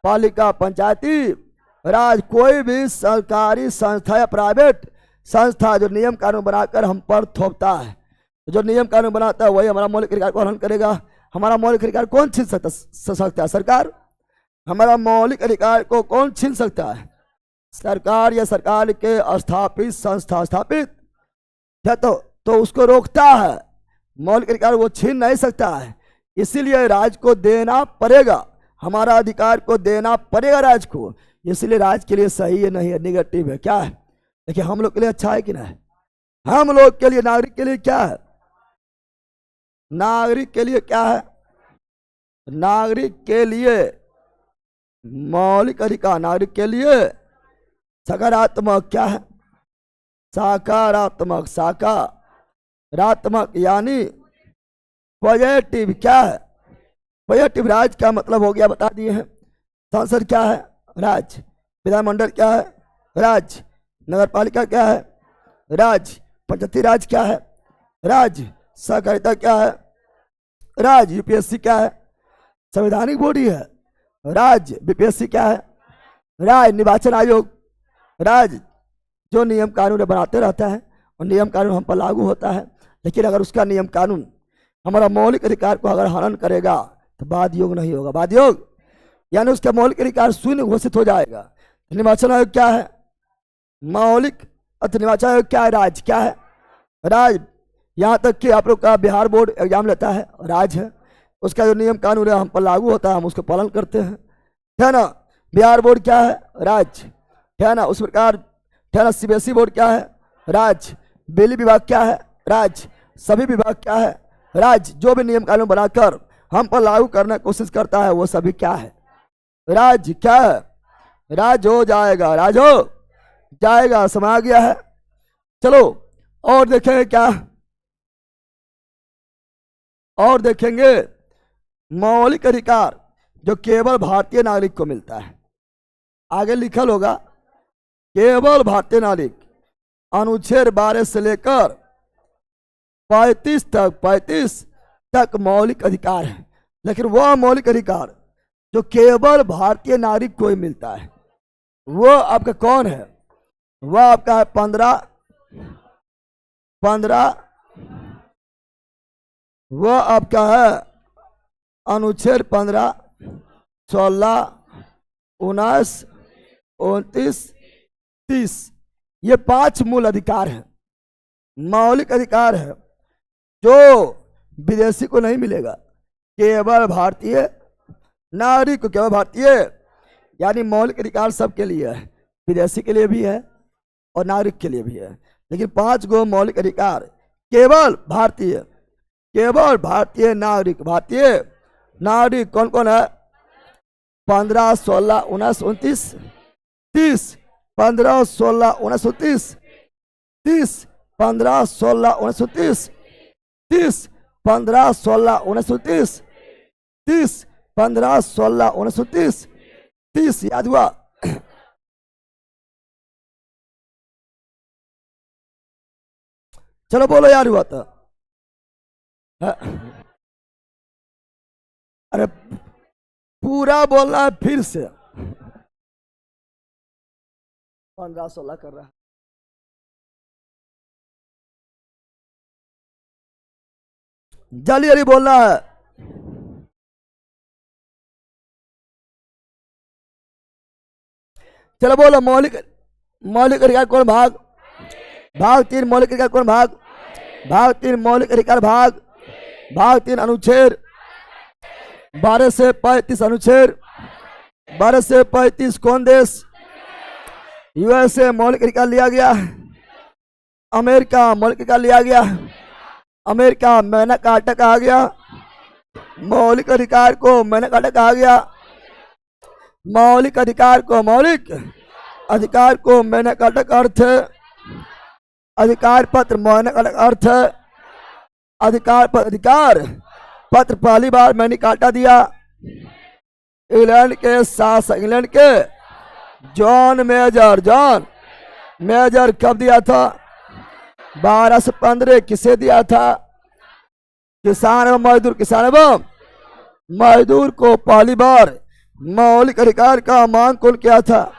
पालिका, पंचायती राज। कोई भी सरकारी संस्था या प्राइवेट संस्था जो नियम कानून बनाकर हम पर थोपता है, जो नियम कानून बनाता है वही हमारा मौलिक अधिकार को हनन करेगा। हमारा मौलिक अधिकार कौन छीन सकता है? सरकार। हमारा मौलिक अधिकार को कौन छीन सकता है? सरकार या सरकार के स्थापित संस्था, स्थापित है तो उसको रोकता है। मौलिक अधिकार वो छीन नहीं सकता है, इसीलिए राज्य को देना पड़ेगा, हमारा अधिकार को देना पड़ेगा राज्य को। इसलिए राज्य के लिए सही है, नहीं है, निगेटिव है। क्या है? देखिए हम लोग के लिए अच्छा है कि नहीं? हम लोग के लिए, नागरिक के लिए क्या है? नागरिक के लिए क्या है? नागरिक के लिए मौलिक अधिकार, नागरिक के लिए सकारात्मक, क्या है? सकारात्मक, सकारात्मक यानी पॉजिटिव। क्या है? पॉजिटिव। राज्य का मतलब हो गया, बता दिए हैं। संसद क्या है? राज्य। विधानमंडल क्या है? राज्य। नगर पालिका क्या है? राज्य। पंचायती राज क्या है? राज्य। सहकारिता क्या है? राज्य। यूपीएससी क्या है? संवैधानिक बॉडी है, राज्य। बीपीएससी क्या है? राज्य। निर्वाचन आयोग राज्य। जो नियम कानून बनाते रहता है और नियम कानून हम पर लागू होता है, लेकिन अगर उसका नियम कानून हमारा मौलिक अधिकार को अगर हनन करेगा तो बाद योग नहीं होगा। बाद योग यानी उसका मौलिक अधिकार शून्य घोषित हो जाएगा। निर्वाचन आयोग क्या है? मौलिक। निर्वाचन आयोग क्या है? राज्य। क्या है? राज्य। यहाँ तक कि आप लोग का बिहार बोर्ड एग्जाम लेता है, राज्य है, उसका जो नियम कानून है हम पर लागू होता है, हम उसको पालन करते हैं, है ना? बिहार बोर्ड क्या है? राज्य, है ना? उस प्रकार, है ना? सीबीएसई बोर्ड क्या है? राज्य। बिजली विभाग क्या है? राज्य। सभी विभाग क्या है? राज्य। जो भी नियम कानून बनाकर हम पर लागू करने की कोशिश करता है वो सभी क्या है? राज्य। क्या है? राज्य हो जाएगा, राज्य हो जाएगा। समय आ गया है, चलो और देखेंगे क्या, और देखेंगे मौलिक अधिकार जो केवल भारतीय नागरिक को मिलता है। आगे लिखल होगा केवल भारतीय नागरिक। अनुच्छेद 12 से लेकर 35 तक मौलिक अधिकार है, लेकिन वह मौलिक अधिकार जो केवल भारतीय नागरिक को ही मिलता है वो आपका कौन है? वह आपका है 15 वह आपका है अनुच्छेद 15, 16, 19, 29, 30। ये 5 मूल अधिकार हैं, मौलिक अधिकार है जो विदेशी को नहीं मिलेगा, केवल भारतीय नागरिक को। केवल भारतीय यानी मौलिक अधिकार सबके लिए है, विदेशी के लिए भी है और नागरिक के लिए भी है, लेकिन 5 गो मौलिक अधिकार केवल भारतीय, केवल भारतीय नागरिक। भारतीय नागरिक कौन कौन है? 15, 16, 19, 29, 30। 15, 16, 19, 29, 30। 15, 16, 19, 29, 30। 15, 16, 19, 29, 30। 15, 16, 19, 29, 30। याद हुआ? चलो बोलो याद हुआ तो। अरे पूरा बोलना है फिर से। 15, 16 कर रहा है। जल्दी जल्दी बोलना है। चलो बोलो मौलिक मौलिक अधिकार कौन भाग भाग 3 मौलिक अधिकार कौन भाग 3 मौलिक अधिकार भाग 3 अनुच्छेद 12 से 35 अनुच्छेद 12 से 35 कौन देश यूएसए मौलिक अधिकार लिया गया अमेरिका मौलिक अधिकार लिया गया अमेरिका मैग्ना कार्टा कहा गया मौलिक अधिकार को मैग्ना कार्टा कहा गया मौलिक अधिकार को मैग्ना कार्टा का अर्थ है अधिकार पत्र मैग्ना कार्टा का अर्थ है अधिकार पत्र पहली बार मैंने काटा दिया इंग्लैंड के शासक इंग्लैंड के जॉन मेजर कब दिया था 1215 किसे दिया था किसान एवं मजदूर को पहली बार मौलिक अधिकार का मांग कौन किया था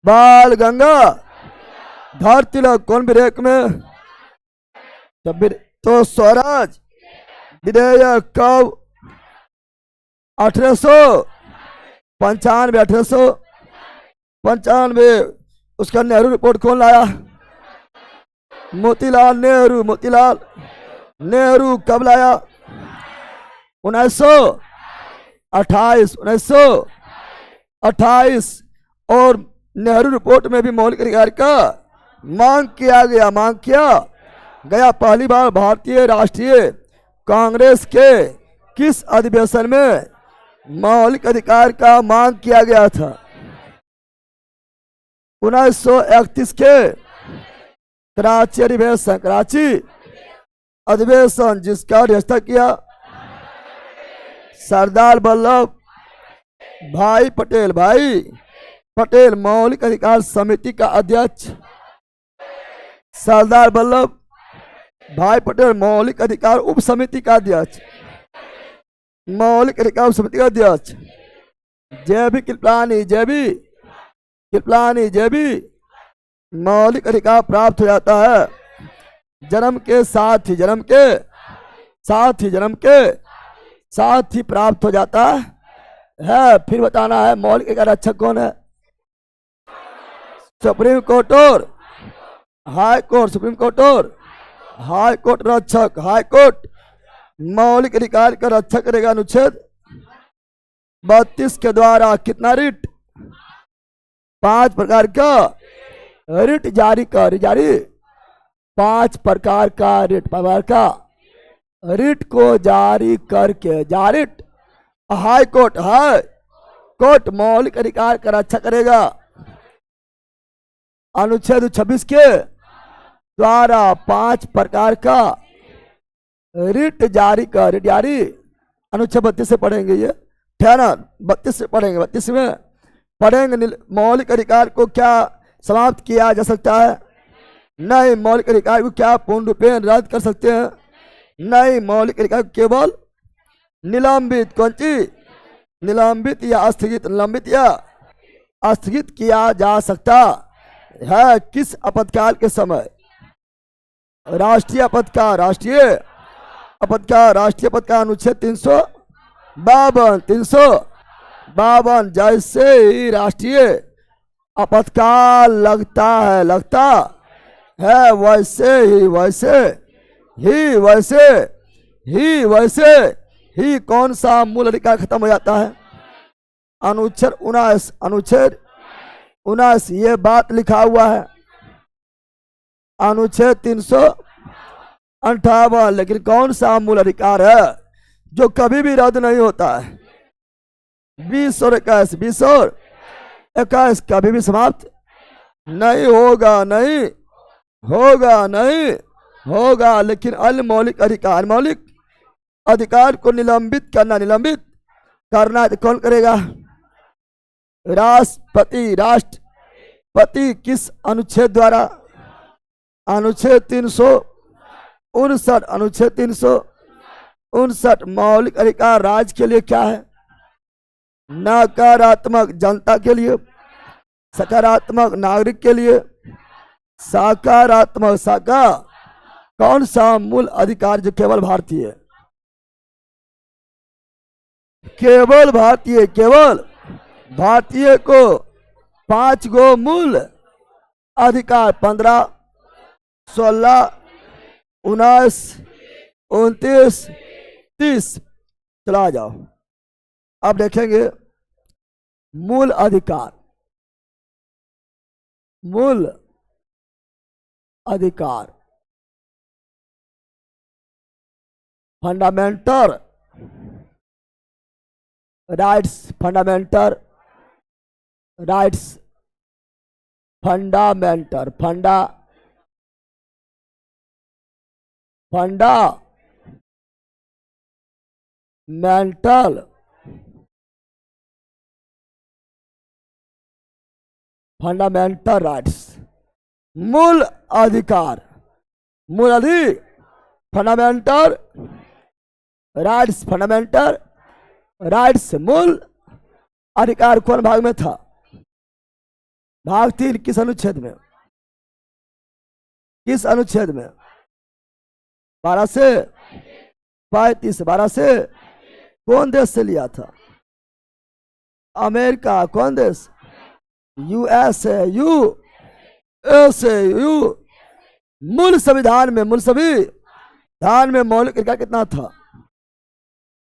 बाल गंगाधर तिलक कौन विधेयक में तो स्वराज विधेयक कब 1895 उसका नेहरू रिपोर्ट कौन लाया मोतीलाल नेहरू कब लाया 1928 और नेहरू रिपोर्ट में भी मौलिक अधिकार का मांग किया गया पहली बार भारतीय राष्ट्रीय कांग्रेस के किस अधिवेशन में मौलिक अधिकार का मांग किया गया था 1931 के कराची अधिवेशन जिसका अध्यक्षता किया सरदार वल्लभ भाई पटेल मौलिक अधिकार समिति का अध्यक्ष सरदार वल्लभ भाई पटेल मौलिक अधिकार उप समिति का अध्यक्ष मौलिक अधिकार उप समिति का अध्यक्ष जेबी कृपलानी मौलिक अधिकार प्राप्त हो जाता है जन्म के साथ ही प्राप्त हो जाता है फिर बताना है मौलिक अधिकार रक्षक कौन है सुप्रीम कोर्ट और हाई कोर्ट सुप्रीम कोर्ट और हाई कोर्ट रक्षक हाई कोर्ट मौलिक अधिकार का रक्षा करेगा अनुच्छेद 32 के द्वारा कितना रिट 5 प्रकार का रिट जारी 5 प्रकार का रिट को जारी करके जारिट हाई कोर्ट मौलिक अधिकार का रक्षा करेगा अनुच्छेद 26 के द्वारा 5 प्रकार का रिट जारी अनुच्छेद 32 से पढ़ेंगे ये ठहरा 32 से पढ़ेंगे 32 में पढ़ेंगे मौलिक अधिकार को क्या समाप्त किया जा सकता है नहीं मौलिक अधिकार को क्या पूर्ण रूपेण रद्द कर सकते हैं नहीं मौलिक अधिकार को केवल निलंबित या स्थगित किया जा सकता है किस आपातकाल के समय राष्ट्रीय आपातकाल अनुच्छेद 352 जैसे ही राष्ट्रीय आपातकाल लगता है वैसे ही कौन सा मूल अधिकार खत्म हो जाता है अनुच्छेद 19 ये बात लिखा हुआ है अनुच्छेद 358 लेकिन कौन सा मूल अधिकार है जो कभी भी रद्द नहीं होता है 20 और 21 कभी भी समाप्त नहीं होगा लेकिन अन्य मौलिक अधिकार को निलंबित करना कौन करेगा राष्ट्रपति किस अनुच्छेद द्वारा अनुच्छेद 359 मौलिक अधिकार राज्य के लिए क्या है नकारात्मक जनता के लिए सकारात्मक नागरिक के लिए सकारात्मक कौन सा मूल अधिकार जो केवल भारतीय को 5 गो मूल अधिकार, 15, 16, 19, 29, 30। चला जाओ। अब देखेंगे मूल अधिकार। मूल अधिकार, fundamental rights, fundamental rights, fundamental, fundamental rights, मूल अधिकार, मूल अधिकार, फंडामेंटल राइट्स, फंडामेंटल राइट्स, मूल अधिकार कौन भाग में था? भाग 3 किस अनुच्छेद में? किस अनुच्छेद में? 12 से 35। 12 से कौन देश से लिया था? अमेरिका। कौन देश? यूएसए। मूल संविधान में, मूल संविधान में मौलिक अधिकार कितना था?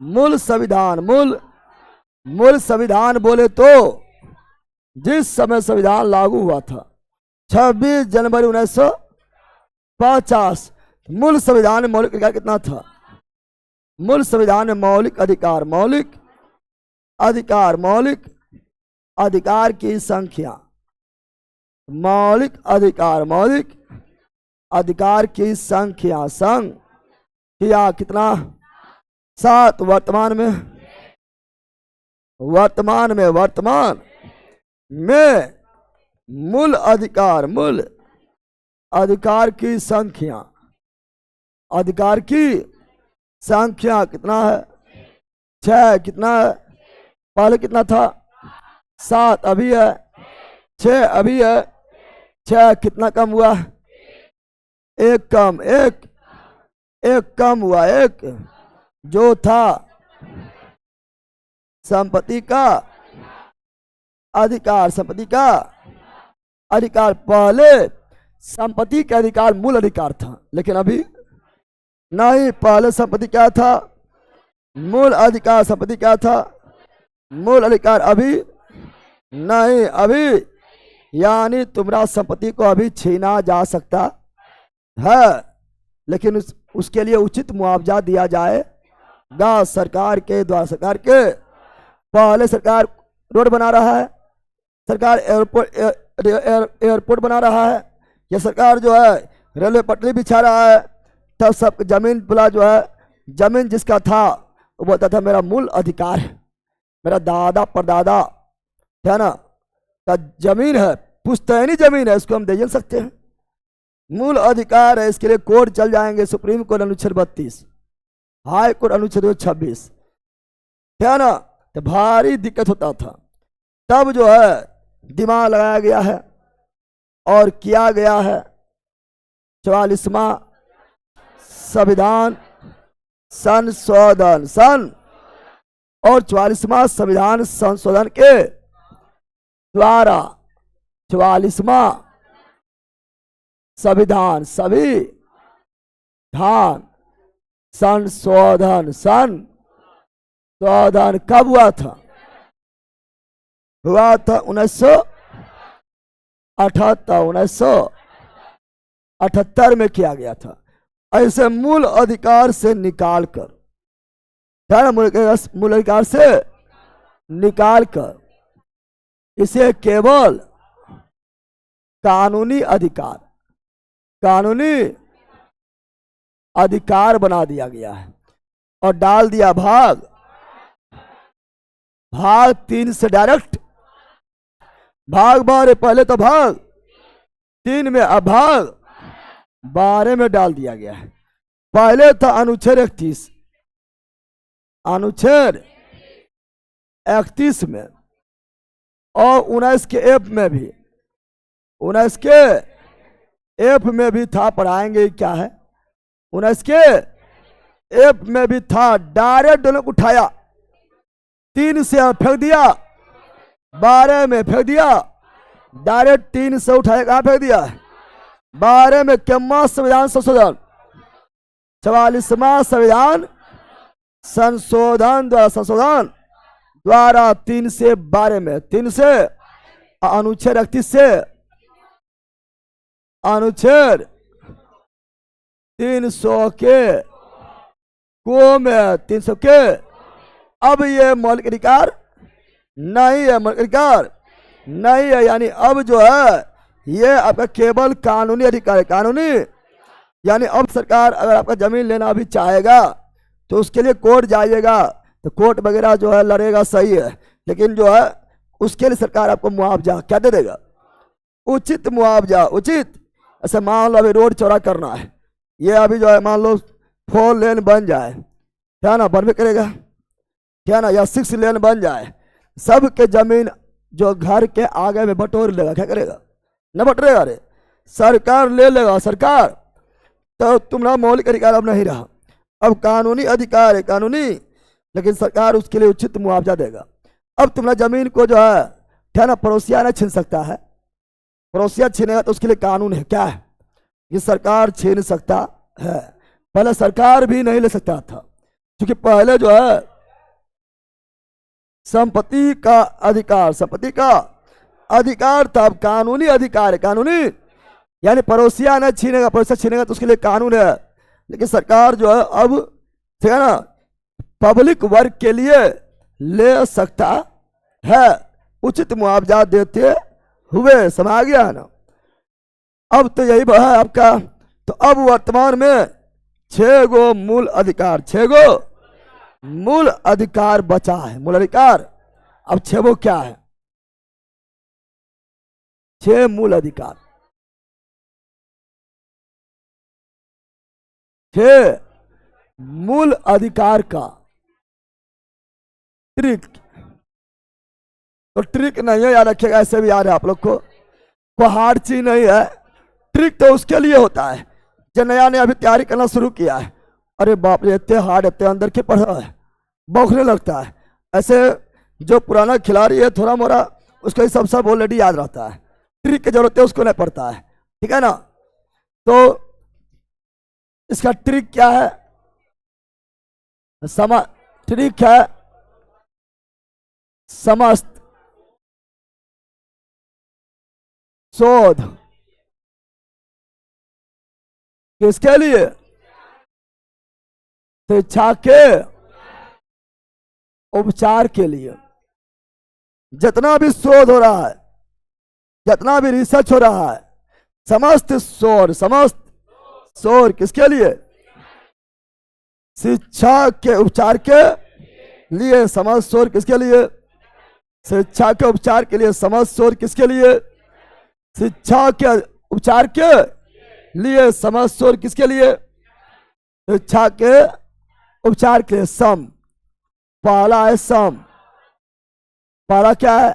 मूल संविधान बोले तो जिस समय संविधान लागू हुआ था 26 जनवरी 1950, मूल संविधान में मौलिक अधिकार कितना था? मूल संविधान में मौलिक अधिकार की संख्या, मौलिक अधिकार की संख्या कितना? 7। वर्तमान में मूल अधिकार की संख्या कितना है? 6। कितना है? पहले कितना था? 7 अभी है, 6 अभी है। 6 कितना कम हुआ? 1 कम, एक कम हुआ। 1 जो था संपत्ति का अधिकार, पहले संपत्ति का अधिकार मूल अधिकार था, लेकिन अभी नहीं। पहले संपत्ति क्या था? मूल अधिकार। संपत्ति क्या था? मूल अधिकार। अभी नहीं। अभी यानी तुम्हारा संपत्ति को अभी छीना जा सकता है, लेकिन उसके लिए उचित मुआवजा दिया जाएगा सरकार के द्वारा। सरकार के पहले सरकार रोड बना रहा है, सरकार एयरपोर्ट बना रहा है, या सरकार जो है रेलवे पटरी बिछा रहा है, तब सब जमीन पुला जो है, जमीन जिसका था वो बोलता था मेरा मूल अधिकार है, मेरा दादा परदादा है ना का जमीन है, पुश्तैनी जमीन है, इसको हम दे सकते हैं। मूल अधिकार है, इसके लिए कोर्ट चल जाएंगे, सुप्रीम कोर्ट अनुच्छेद 32, हाई कोर्ट अनुच्छेद 26, है ना। तो भारी दिक्कत होता था। तब जो है दिमाग लगाया गया है और किया गया है 44वां संविधान संशोधन और 44वां संविधान संशोधन के द्वारा 44वां संविधान संशोधन कब हुआ था? 1978 में किया गया था। ऐसे मूल अधिकार से निकाल कर, मूल अधिकार से निकाल कर इसे केवल कानूनी अधिकार बना दिया गया है और डाल दिया भाग 3 से डायरेक्ट भाग 12। पहले तो भाग 3 में, अब भाग 12 में डाल दिया गया है। पहले था अनुच्छेद 31 में और 19 के एफ में भी, 19 के एफ में भी था। पढ़ाएंगे क्या है। 19 के एफ में भी था, डायरेक्ट दोनों को उठाया, 3 से फेंक दिया, 12 में फेंक दिया, डायरेक्ट 3 से उठाए कहां फेंक दिया? 12 में क्या संविधान संशोधन, 44वां संविधान संशोधन द्वारा 3 से 12 में, 3 से अनुच्छेद 31 से अनुच्छेद 300 के को में 300 के। अब ये मौलिक अधिकार नहीं है, मौलिक अधिकार नहीं है, यानी अब जो है ये आपका केवल कानूनी अधिकार है, कानूनी। यानी अब सरकार अगर आपका जमीन लेना भी चाहेगा तो उसके लिए कोर्ट जाइएगा, तो कोर्ट वगैरह जो है लड़ेगा, सही है, लेकिन जो है उसके लिए सरकार आपको मुआवजा क्या दे देगा? उचित मुआवजा, उचित। ऐसे मान लो अभी रोड चौड़ा करना है, ये अभी जो है मान लो 4 लेन बन जाए, क्या ना बन भी करेगा, क्या ना, या 6 लेन बन जाए, सबके जमीन जो घर के आगे में बटोर लेगा, क्या करेगा? न बटोरेगा, अरे सरकार ले लेगा, सरकार। तो तुम्हारा मौलिक अधिकार अब नहीं रहा, अब कानूनी अधिकार है, कानूनी, लेकिन सरकार उसके लिए उचित मुआवजा देगा। अब तुम्हारा जमीन को जो है क्या ना पड़ोसिया ना छीन सकता है, पड़ोसिया छीनेगा तो उसके लिए कानून है, क्या है? ये सरकार छीन सकता है, पहले सरकार भी नहीं ले सकता था, क्योंकि पहले जो है संपत्ति का अधिकार, संपत्ति का अधिकार था, अब कानूनी अधिकार है, कानूनी, यानी पड़ोसिया न छीनेगा, पड़ोसिया छीनेगा तो उसके लिए कानून है। लेकिन सरकार जो है अब ठीक है ना पब्लिक वर्क के लिए ले सकता है, उचित मुआवजा देते हुए, समझ गया है ना? अब तो यही है आपका। तो अब वर्तमान में 6 गो मूल अधिकार, 6 गो मूल अधिकार बचा है, मूल अधिकार। अब 6 वो क्या है? 6 मूल अधिकार, 6 मूल अधिकार का ट्रिक, तो ट्रिक नहीं है, याद रखिएगा, ऐसे भी याद है आप लोग को, कोई हार्ड चीज नहीं है। ट्रिक तो उसके लिए होता है जो नया नया अभी तैयारी करना शुरू किया है, अरे बाप रे इतने हार्ड, इतने अंदर के पढ़ा है, बौखने लगता है। ऐसे जो पुराना खिलाड़ी है थोड़ा मोड़ा, उसको ये सब ऑलरेडी याद रहता है, ट्रिक की जरूरत है उसको नहीं पड़ता है, ठीक है ना? तो इसका ट्रिक क्या है? ट्रिक है समस्त शोध, किसके लिए? शिक्षा के उपचार के लिए। जितना भी शोध हो रहा है, जितना भी रिसर्च हो रहा है, समस्त शोध किसके लिए? शिक्षा के उपचार के लिए। समस्त शोध किसके लिए? शिक्षा के उपचार के लिए। समस्त शोध किसके लिए? शिक्षा के उपचार के लिए। समस्त शोध किसके लिए? शिक्षा के उपचार के लिए। सम, पहला है सम, पहला क्या है?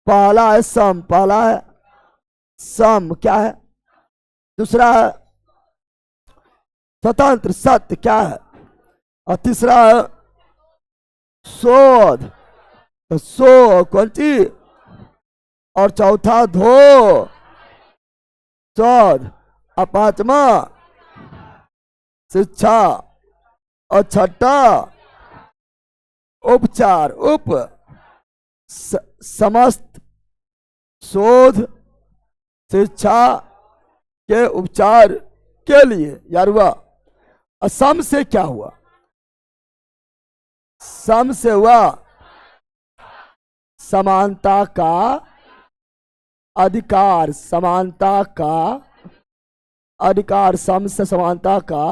पहला है सम, पहला है सम, क्या है? दूसरा है स्वतंत्र, सत्य, क्या है? और तीसरा है शोध, तो सो कौन चीज? और चौथा धो, शोध, और पांचवा शिक्षा, और छठा उपचार। समस्त शोध शिक्षा के उपचार के लिए यार हुआ। सम से क्या हुआ? सम से हुआ समानता का अधिकार, समानता का अधिकार, सम से समानता का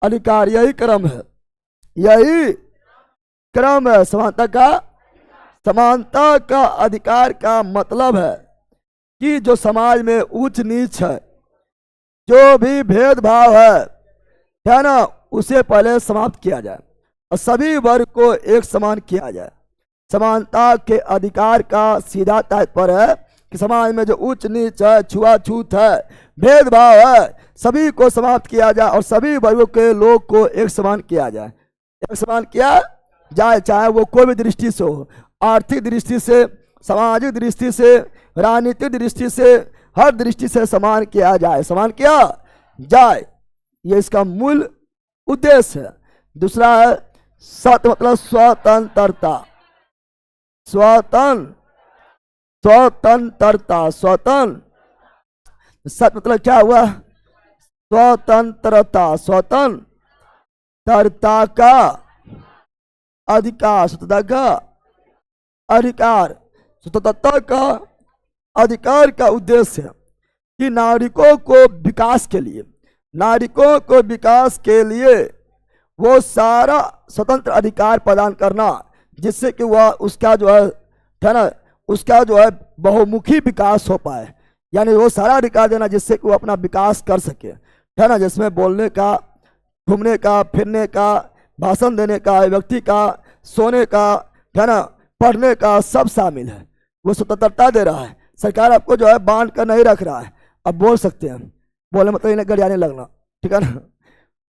अधिकार। यही क्रम है, यही क्रम है समानता का। समानता का अधिकार का मतलब है कि जो समाज में उच्च नीच है, जो भी भेदभाव है ना, उसे पहले समाप्त किया जाए और सभी वर्ग को एक समान किया जाए। समानता के अधिकार का सीधा तात्पर्य है कि समाज में जो उच्च नीच है, छुआछूत है, भेदभाव है, सभी को समाप्त किया जाए और सभी वर्गों के लोग को एक समान किया जाए। एक समान किया जाए, चाहे वो कोई भी दृष्टि से हो, आर्थिक दृष्टि से, सामाजिक दृष्टि से, राजनीतिक दृष्टि से, हर दृष्टि से समान किया जाए, समान किया जाए, ये इसका मूल उद्देश्य है। दूसरा है सत्य मतलब स्वतंत्रता, स्वतंत्रता, स्वतंत्र, सत्य मतलब क्या हुआ? स्वतंत्रता, स्वतंत्रता का अधिकार, स्वतंत्रता का अधिकार, स्वतंत्रता का अधिकार का उद्देश्य है कि नागरिकों को विकास के लिए, नागरिकों को विकास के लिए वो सारा स्वतंत्र अधिकार प्रदान करना, जिससे कि वह उसका जो है ना, उसका जो है बहुमुखी विकास हो पाए, यानी वो सारा अधिकार देना जिससे कि वो अपना विकास कर सके, है ना, जिसमें बोलने का, घूमने का, फिरने का, भाषण देने का, व्यक्ति का, सोने का, है ना, पढ़ने का, सब शामिल है। वो स्वतंत्रता दे रहा है। सरकार आपको जो है बांध कर नहीं रख रहा है, अब बोल सकते हैं, बोले मतलब इन्हें गरियाने लगना, ठीक है ना,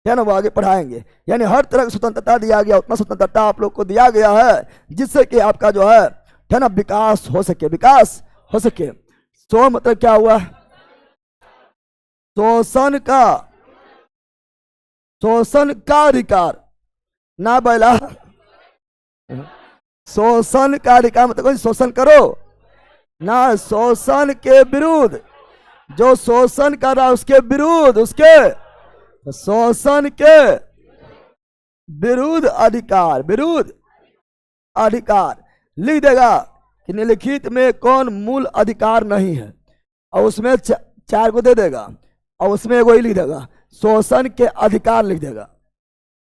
है ना, वो आगे पढ़ाएंगे। यानी हर तरह की स्वतंत्रता दिया गया, उतना स्वतंत्रता आप लोग को दिया गया है जिससे कि आपका जो है ना विकास हो सके, विकास हो सके। सो मतलब क्या हुआ? शोषण का, शोषण का अधिकार ना बैला, शोषण का अधिकार मतलब शोषण करो ना, शोषण के विरुद्ध, जो शोषण कर रहा है उसके विरुद्ध, उसके शोषण के विरुद्ध अधिकार, विरुद्ध अधिकार लिख देगा कि निम्नलिखित में कौन मूल अधिकार नहीं है, और उसमें चार को दे देगा, और उसमें एगो ही लिख देगा शोषण के अधिकार लिख देगा।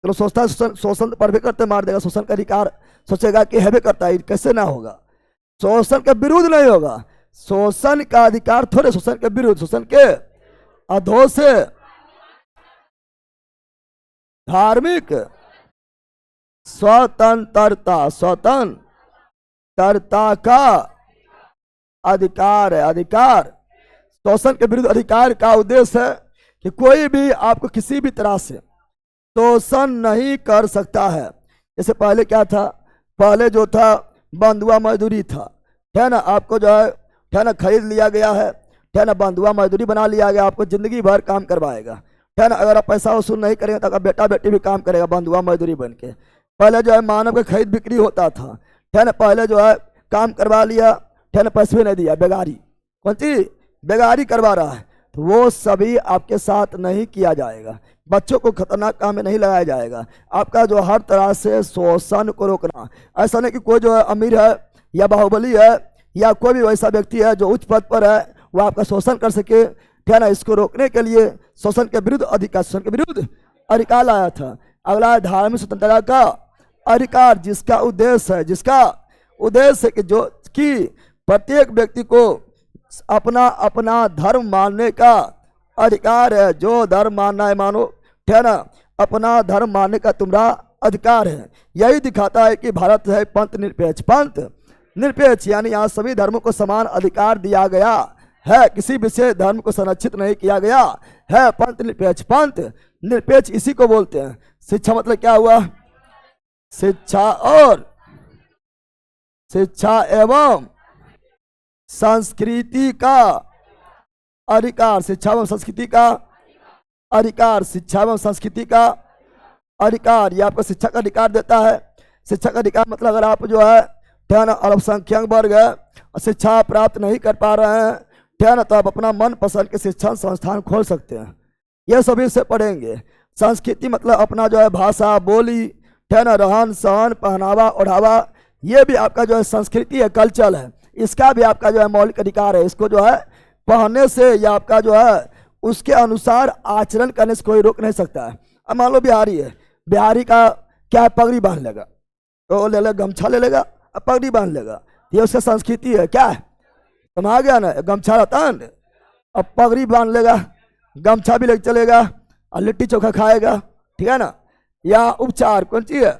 चलो सोचता शोषण पर भी करते मार देगा, शोषण का अधिकार सोचेगा कि है भी करता है, कैसे ना होगा, शोषण के विरुद्ध नहीं होगा, शोषण का अधिकार थोड़े, शोषण के विरुद्ध, शोषण के अधो से धार्मिक स्वतंत्रता, स्वतंत्रता का अधिकार है, अधिकार। शोषण के विरुद्ध अधिकार का उद्देश्य है कि कोई भी आपको किसी भी तरह से शोषण नहीं कर सकता है। जैसे पहले क्या था, पहले जो था बंधुआ मजदूरी था, है ना, आपको जो है ना खरीद लिया गया है ना, बंधुआ मजदूरी बना लिया गया, आपको जिंदगी भर काम करवाएगा, है ना, अगर आप पैसा वसूल नहीं करेंगे तो आपका बेटा बेटी भी काम करेगा बंधुआ मजदूरी बन के। पहले जो है मानव का खरीद बिक्री होता था, है ना, पहले जो है काम करवा लिया, है ना, पैसे भी नहीं दिया, बेगारी, कौन सी बेगारी करवा रहा है, तो वो सभी आपके साथ नहीं किया जाएगा। बच्चों को खतरनाक काम में नहीं लगाया जाएगा। आपका जो हर तरह से शोषण को रोकना, ऐसा नहीं कि कोई जो है अमीर है या बाहुबली है या कोई भी वैसा व्यक्ति है जो उच्च पद पर है वो आपका शोषण कर सके, है ना, इसको रोकने के लिए शोषण के विरुद्ध अधिकार, शोषण के विरुद्ध अधिकार लाया था। अगला धार्मिक स्वतंत्रता का अधिकार, जिसका उद्देश्य है, जिसका उद्देश्य है कि जो कि प्रत्येक व्यक्ति को अपना अपना धर्म मानने का अधिकार है, जो धर्म मानना है मानो, है ना, अपना धर्म मानने का तुम्हारा अधिकार है। यही दिखाता है कि भारत है पंथ निरपेक्ष, पंथ निरपेक्ष, यानी यहाँ सभी धर्मों को समान अधिकार दिया गया है, किसी विशेष धर्म को संरक्षित नहीं किया गया है, पंथ निरपेक्ष, पंथ निरपेक्ष इसी को बोलते हैं। शिक्षा मतलब क्या हुआ? शिक्षा और शिक्षा एवं संस्कृति का अधिकार, शिक्षा एवं संस्कृति का अधिकार, शिक्षा एवं संस्कृति का अधिकार, ये आपको शिक्षा का अधिकार देता है। शिक्षा का अधिकार मतलब अगर आप जो है अल्पसंख्यक वर्ग है और शिक्षा प्राप्त नहीं कर पा रहे हैं, है ना, तो आप अपना मन पसंद के शिक्षण संस्थान खोल सकते हैं। ये सभी से पढ़ेंगे। संस्कृति मतलब अपना जो है भाषा, बोली, है ना, रहन सहन, पहनावा ओढ़ावा, ये भी आपका जो है संस्कृति है, कल्चर है, इसका भी आपका जो है मौलिक अधिकार है। इसको जो है पढ़ने से या आपका जो है उसके अनुसार आचरण करने से कोई रोक नहीं सकता है। अब मान लो बिहारी है, बिहारी का क्या है, पगड़ी बांध लेगा, तो ले लेगा, गमछा ले लेगा, अब पगड़ी बांध लेगा, ये उसका संस्कृति है, क्या है, समझ गया ना, गमछा रहता है, अब पगड़ी बांध लेगा, गमछा भी लेके चलेगा और लिट्टी चोखा खाएगा, ठीक है ना। या उपचार कौन सी है,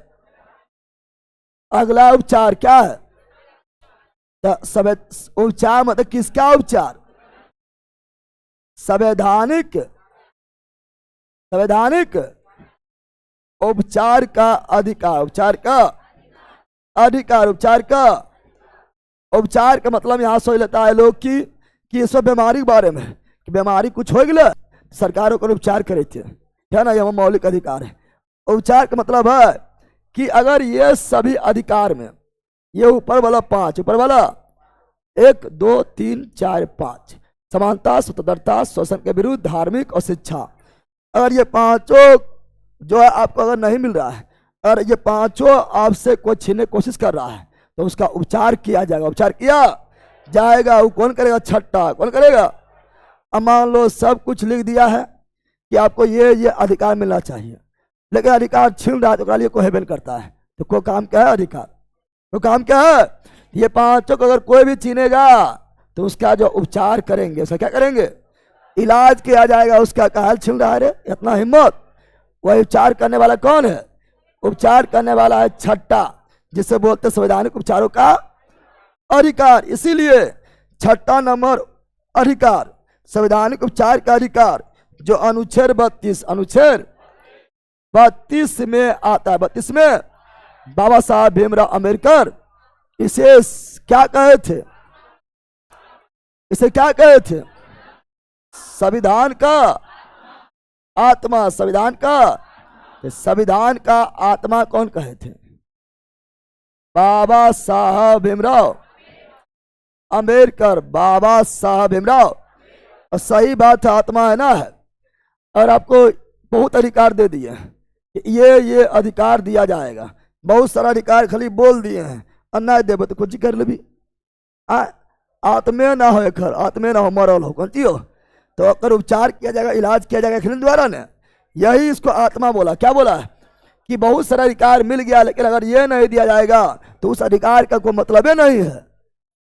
अगला उपचार क्या है, उपचार मतलब किसका उपचार, संवैधानिक, संवैधानिक उपचार का अधिकार, उपचार का अधिकार, उपचार का उपचार का मतलब यहाँ सोच लेता है लोग कि इस बीमारी के बारे में कि बीमारी कुछ हो गया सरकारों को उपचार करे थे, है ना, यह मौलिक अधिकार है। उपचार का मतलब है कि अगर ये सभी अधिकार में ये ऊपर वाला 5, ऊपर वाला 1 2 3 4 5 समानता, स्वतंत्रता, शोषण के विरुद्ध, धार्मिक और शिक्षा, अगर ये पांचों जो है आपको अगर नहीं मिल रहा है, अगर ये पांचों आपसे कोई छीनने की कोशिश कर रहा है तो उसका उपचार किया जाएगा। उपचार किया जाएगा। वो कौन करेगा? छठा कौन करेगा? अब मान लो सब कुछ लिख दिया है कि आपको ये अधिकार मिलना चाहिए, लेकिन अधिकार छीन रहा है तो लिए कोई हेबन करता है, तो कोई काम क्या है? अधिकार तो काम क्या है? ये पांचों को अगर कोई भी छीनेगा तो उसका जो उपचार करेंगे, उसका क्या करेंगे? इलाज किया जाएगा। उसका कहल छीन रहा है रे, इतना हिम्मत। वह उपचार करने वाला कौन है? उपचार करने वाला है छठा, जिसे बोलते संवैधानिक उपचारों का अधिकार। इसीलिए छठा नंबर अधिकार संवैधानिक उपचार का अधिकार जो अनुच्छेद 32 में आता है। 32 में बाबा साहब भीमराव अम्बेडकर इसे क्या कहे थे? इसे क्या कहे थे? संविधान का आत्मा। संविधान का आत्मा कौन कहे थे? बाबा साहब भीमराव अम्बेडकर। बाबा साहब भीमराव। और सही बात है, आत्मा है ना है। और आपको बहुत अधिकार दे दिए, ये अधिकार दिया जाएगा। बहुत सारा अधिकार खाली बोल दिए हैं, अन्याय देव तो कुछ कर ले भी। आत्मे ना हो, घर आत्मे ना हो, मरल हो कौन हो, तो अगर उपचार किया जाएगा, इलाज किया जाएगा खिलन द्वारा ने, यही इसको आत्मा बोला। क्या बोला? कि बहुत सारा अधिकार मिल गया, लेकिन अगर ये नहीं दिया जाएगा तो उस अधिकार का कोई मतलब ही नहीं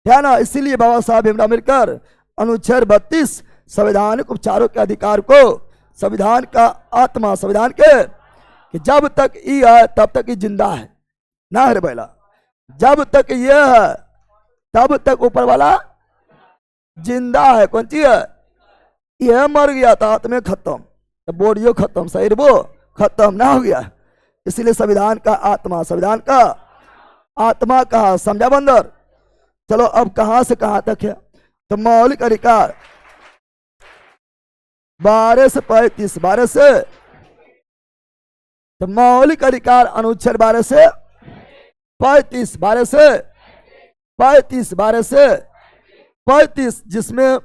है ना। इसीलिए बाबा साहब भीमराव अम्बेडकर अनुच्छेद 32 संवैधानिक उपचारों के अधिकार को संविधान का आत्मा, संविधान के कि जब तक ये है तब तक ये जिंदा है ना है बेला। जब तक ये है तब तक ऊपर वाला जिंदा है। कौन चीज है? यह मर गया था, आत्मा खत्म, तो बॉडियो खत्म, शरीर वो खत्म ना हो गया। इसलिए संविधान का आत्मा, संविधान का आत्मा कहा, समझा बंदर? चलो अब कहां से कहां तक है? तो मौलिक अधिकार 12 से 35, 12 से तो मौलिक अधिकार अनुच्छेद 12 से 35, 12 से 35, 12 से 35, जिसमें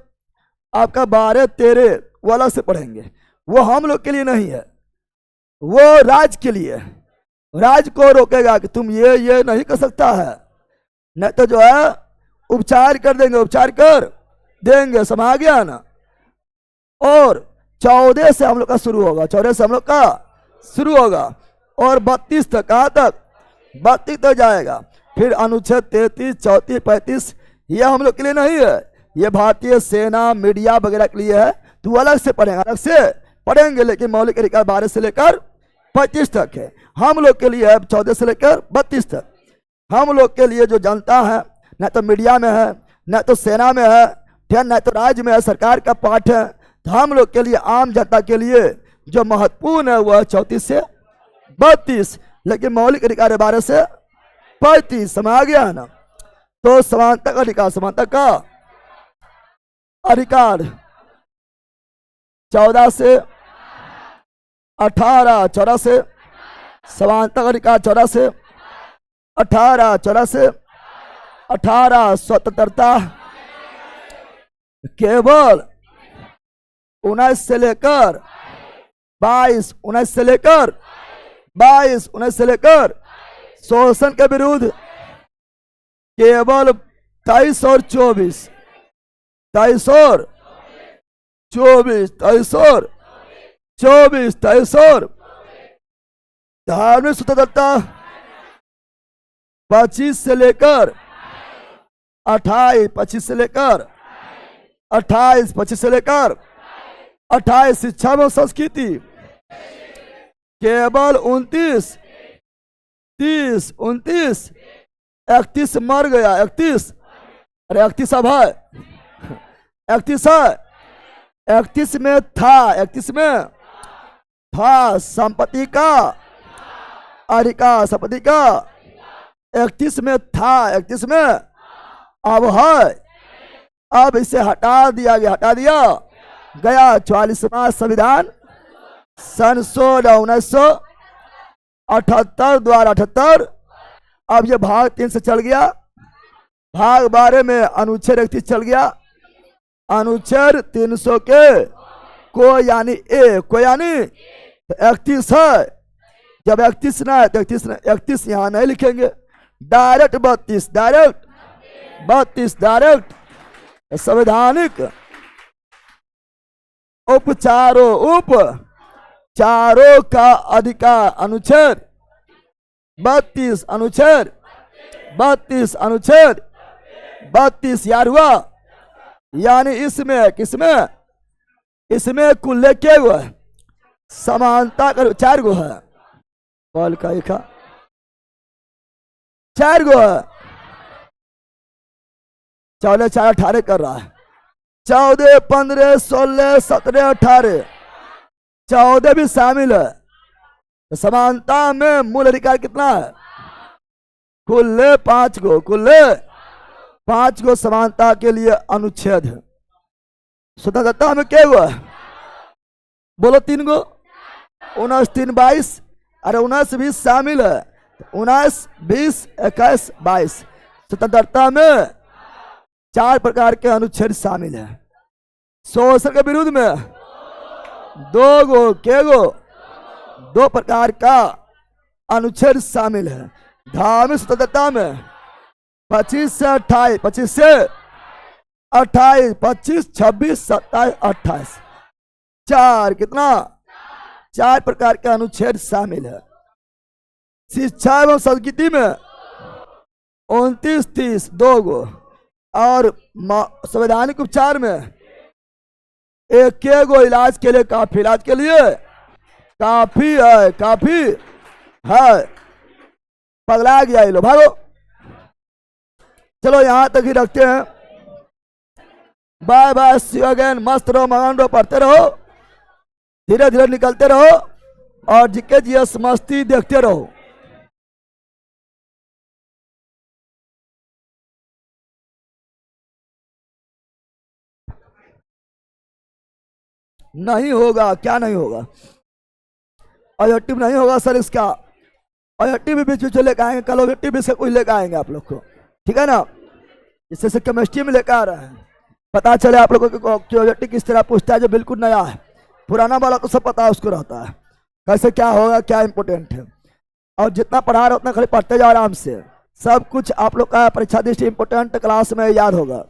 आपका 12 13 वाला से पढ़ेंगे। वो हम लोग के लिए नहीं है, वो राज के लिए। राज को रोकेगा कि तुम ये नहीं कर सकता है, नहीं तो जो है उपचार कर देंगे, उपचार कर देंगे। समझ गया ना? और 14 से हम लोग का शुरू होगा, 14 से हम लोग का शुरू होगा और 32 तक। कहाँ तक? 32 तक जाएगा। फिर अनुच्छेद 33, 34, 35 ये हम लोग के लिए नहीं है, ये भारतीय सेना, मीडिया वगैरह के लिए है। तो अलग से पढ़ेंगे, अलग से पढ़ेंगे। लेकिन मौलिक अधिकार 12 से लेकर 25 तक है। हम लोग के लिए 14 से लेकर 32 तक। हम लोग के लिए जो जनता है, न तो मीडिया में है, न तो सेना में है, न तो राज्य में है, सरकार का पार्ट है। तो हम लोग के लिए, आम जनता के लिए जो महत्वपूर्ण है वह 34 से 32। लेकिन मौलिक अधिकार 12 से 35। समझ आ गया है ना? तो समानता का अधिकार, समानता का अधिकार 14 से 18, 14 से समानता का अधिकार 14 से 18, 14 से 18 स्वतंत्रता केवल 19 से लेकर 22, 19 से लेकर 22, 19 से लेकर शोषण के विरुद्ध केवल 23 और 24, 23 और 24, 23 और 24, 23 और धार्मिक स्वतंत्रता 25 से लेकर 28, 25 से लेकर 28, 25 से लेकर 28 शिक्षा में संस्कृति केवल 29, 30, 29, 31 मर गया, 31, अरे 31 अब है, 31 है, 31 में था, 31 में था संपत्ति का अधिकार, संपत्ति का 31 में था, 31 में अब है, अब इसे हटा दिया गया, हटा दिया गया 44वां संविधान संशोधन 1978 द्वारा 78। अब ये भाग 3 से चल गया, भाग 12 में अनुच्छेद 31 चल गया। अनुच्छेद 300 के को यानी ए को यानी 31 है, जब 31 ना है तो 31 यहां नहीं लिखेंगे, डायरेक्ट 32, डायरेक्ट 32, डायरेक्ट संवैधानिक उपचारों का अधिकार अनुच्छेद 32, अनुच्छेद 32, अनुच्छेद 32 यार हुआ। यानी इसमें किसमें, इसमें कुल लेके हुआ समानता कर 4 गो है, बल का एक 4 गो है, 14, 4, 18 कर रहा है, 14, 15, 16, 17, 18, 14 भी शामिल है। तो समानता में मूल अधिकार कितना है, कुल 5 गो, कुल 5 गो समानता के लिए अनुच्छेद है। स्वतंत्रता में क्या हुआ, बोलो 3 गो, 19, 3, 22, अरे 19, 20 शामिल है, 19, 20, 21, 22। स्वतंत्रता में 4 प्रकार के अनुच्छेद शामिल है। शोषण के विरुद्ध में 2 गो, के गो 2 प्रकार का अनुच्छेद शामिल है। धार्मिक स्वतंत्रता में 25 से 28, 25 से 28, 25, 26, 27, 28, 4 कितना, 4 प्रकार के अनुच्छेद शामिल है। शिक्षा एवं संस्कृति में 29, 30 2 गो, और संवैधानिक उपचार में 1 गो इलाज के लिए काफी, इलाज के लिए काफी है, काफी है। पगला गया ये लो, भागो, चलो यहां तक ही रखते हैं। Bye bye, see you again. मस्त रहो, मगन रहो, पढ़ते रहो, धीरे धीरे निकलते रहो, और जीके जीएस मस्ती देखते रहो। नहीं होगा, क्या नहीं होगा, ऑब्जेक्टिव नहीं होगा सर इसका, ऑब्जेक्टिव भी बीच बीच में लेकर आएंगे, कल ऑब्जेक्टिव भी से कुछ लेकर आएंगे आप लोग को, ठीक है ना। इससे केमिस्ट्री में लेकर आ रहे हैं, पता चले आप लोगों को कि ऑब्जेक्टिव किस तरह पूछता है, जो बिल्कुल नया है, पुराना वाला तो सब पता है, उसको रहता है कैसे क्या होगा, क्या इंपॉर्टेंट है। और जितना पढ़ा रहे उतना खाली पढ़ते जाओ आराम से, सब कुछ आप लोग का परीक्षा दृष्टि इंपॉर्टेंट क्लास में याद होगा।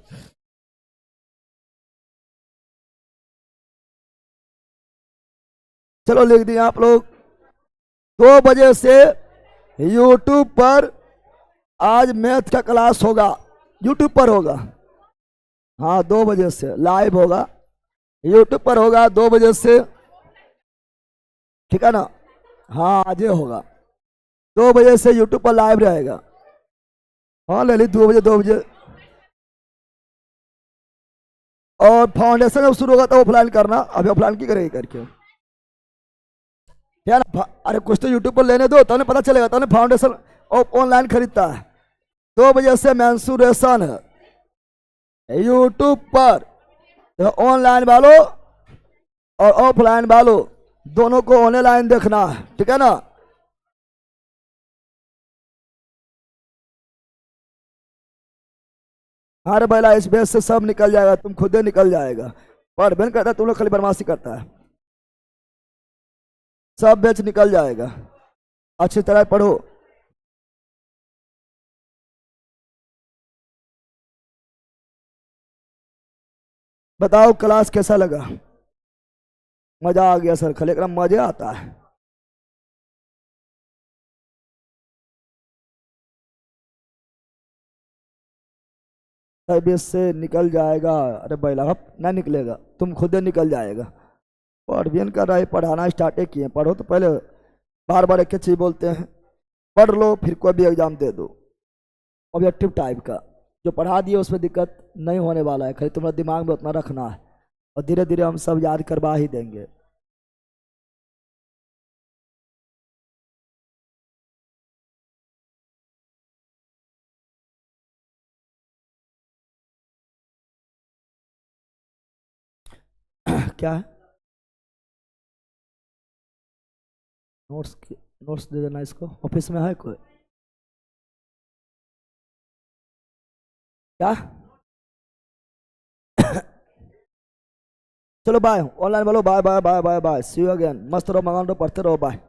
चलो लिख दिए आप लोग। 2 बजे से यूट्यूब पर आज मैथ का क्लास होगा, यूट्यूब पर होगा, हाँ 2 बजे से लाइव होगा, यूट्यूब पर होगा 2 बजे से, ठीक है ना। हाँ आज होगा 2 बजे से यूट्यूब पर लाइव रहेगा। हाँ ले ली 2 बजे, 2 बजे। और फाउंडेशन जब शुरू होगा तो ऑफलाइन करना, अभी ऑफलाइन की करेगी करके, यार अरे कुछ तो यूट्यूब पर लेने दो, तब पता चलेगा, तब फाउंडेशन ऑनलाइन खरीदता है। 2 बजे से मेंसुरेशन है यूट्यूब पर, तो ऑनलाइन वालों और ऑफलाइन वालों दोनों को ऑनलाइन देखना है, ठीक है ना। हर बेला इस बेस से सब निकल जाएगा, तुम खुद ही निकल जाएगा। पढ़ भी नहीं करता तुम लोग, खाली बदमाशी करता है, सब बेच निकल जाएगा, अच्छी तरह पढ़ो। बताओ क्लास कैसा लगा, मजा आ गया सर, खाली एकदम मजा आता है। बेस से निकल जाएगा, अरे बैला ना निकलेगा, तुम खुद ही निकल जाएगा। पढ़ भी नहीं कर रहा है, पढ़ाना स्टार्ट किए, पढ़ो तो पहले, बार बार एक चीज बोलते हैं, पढ़ लो फिर कोई भी एग्जाम दे दो ऑब्जेक्टिव टाइप का। जो पढ़ा दिए उसमें दिक्कत नहीं होने वाला है, खाली तुम्हारे दिमाग में उतना रखना है, और धीरे धीरे हम सब याद करवा ही देंगे। क्या है? नोट्स दे देना इसको। ऑफिस में है कोई? क्या? चलो बाय, ऑनलाइन बोलो bye bye bye bye bye, see you again. मस्त रहो, मगन रहो, पढ़ते रहो, बाय।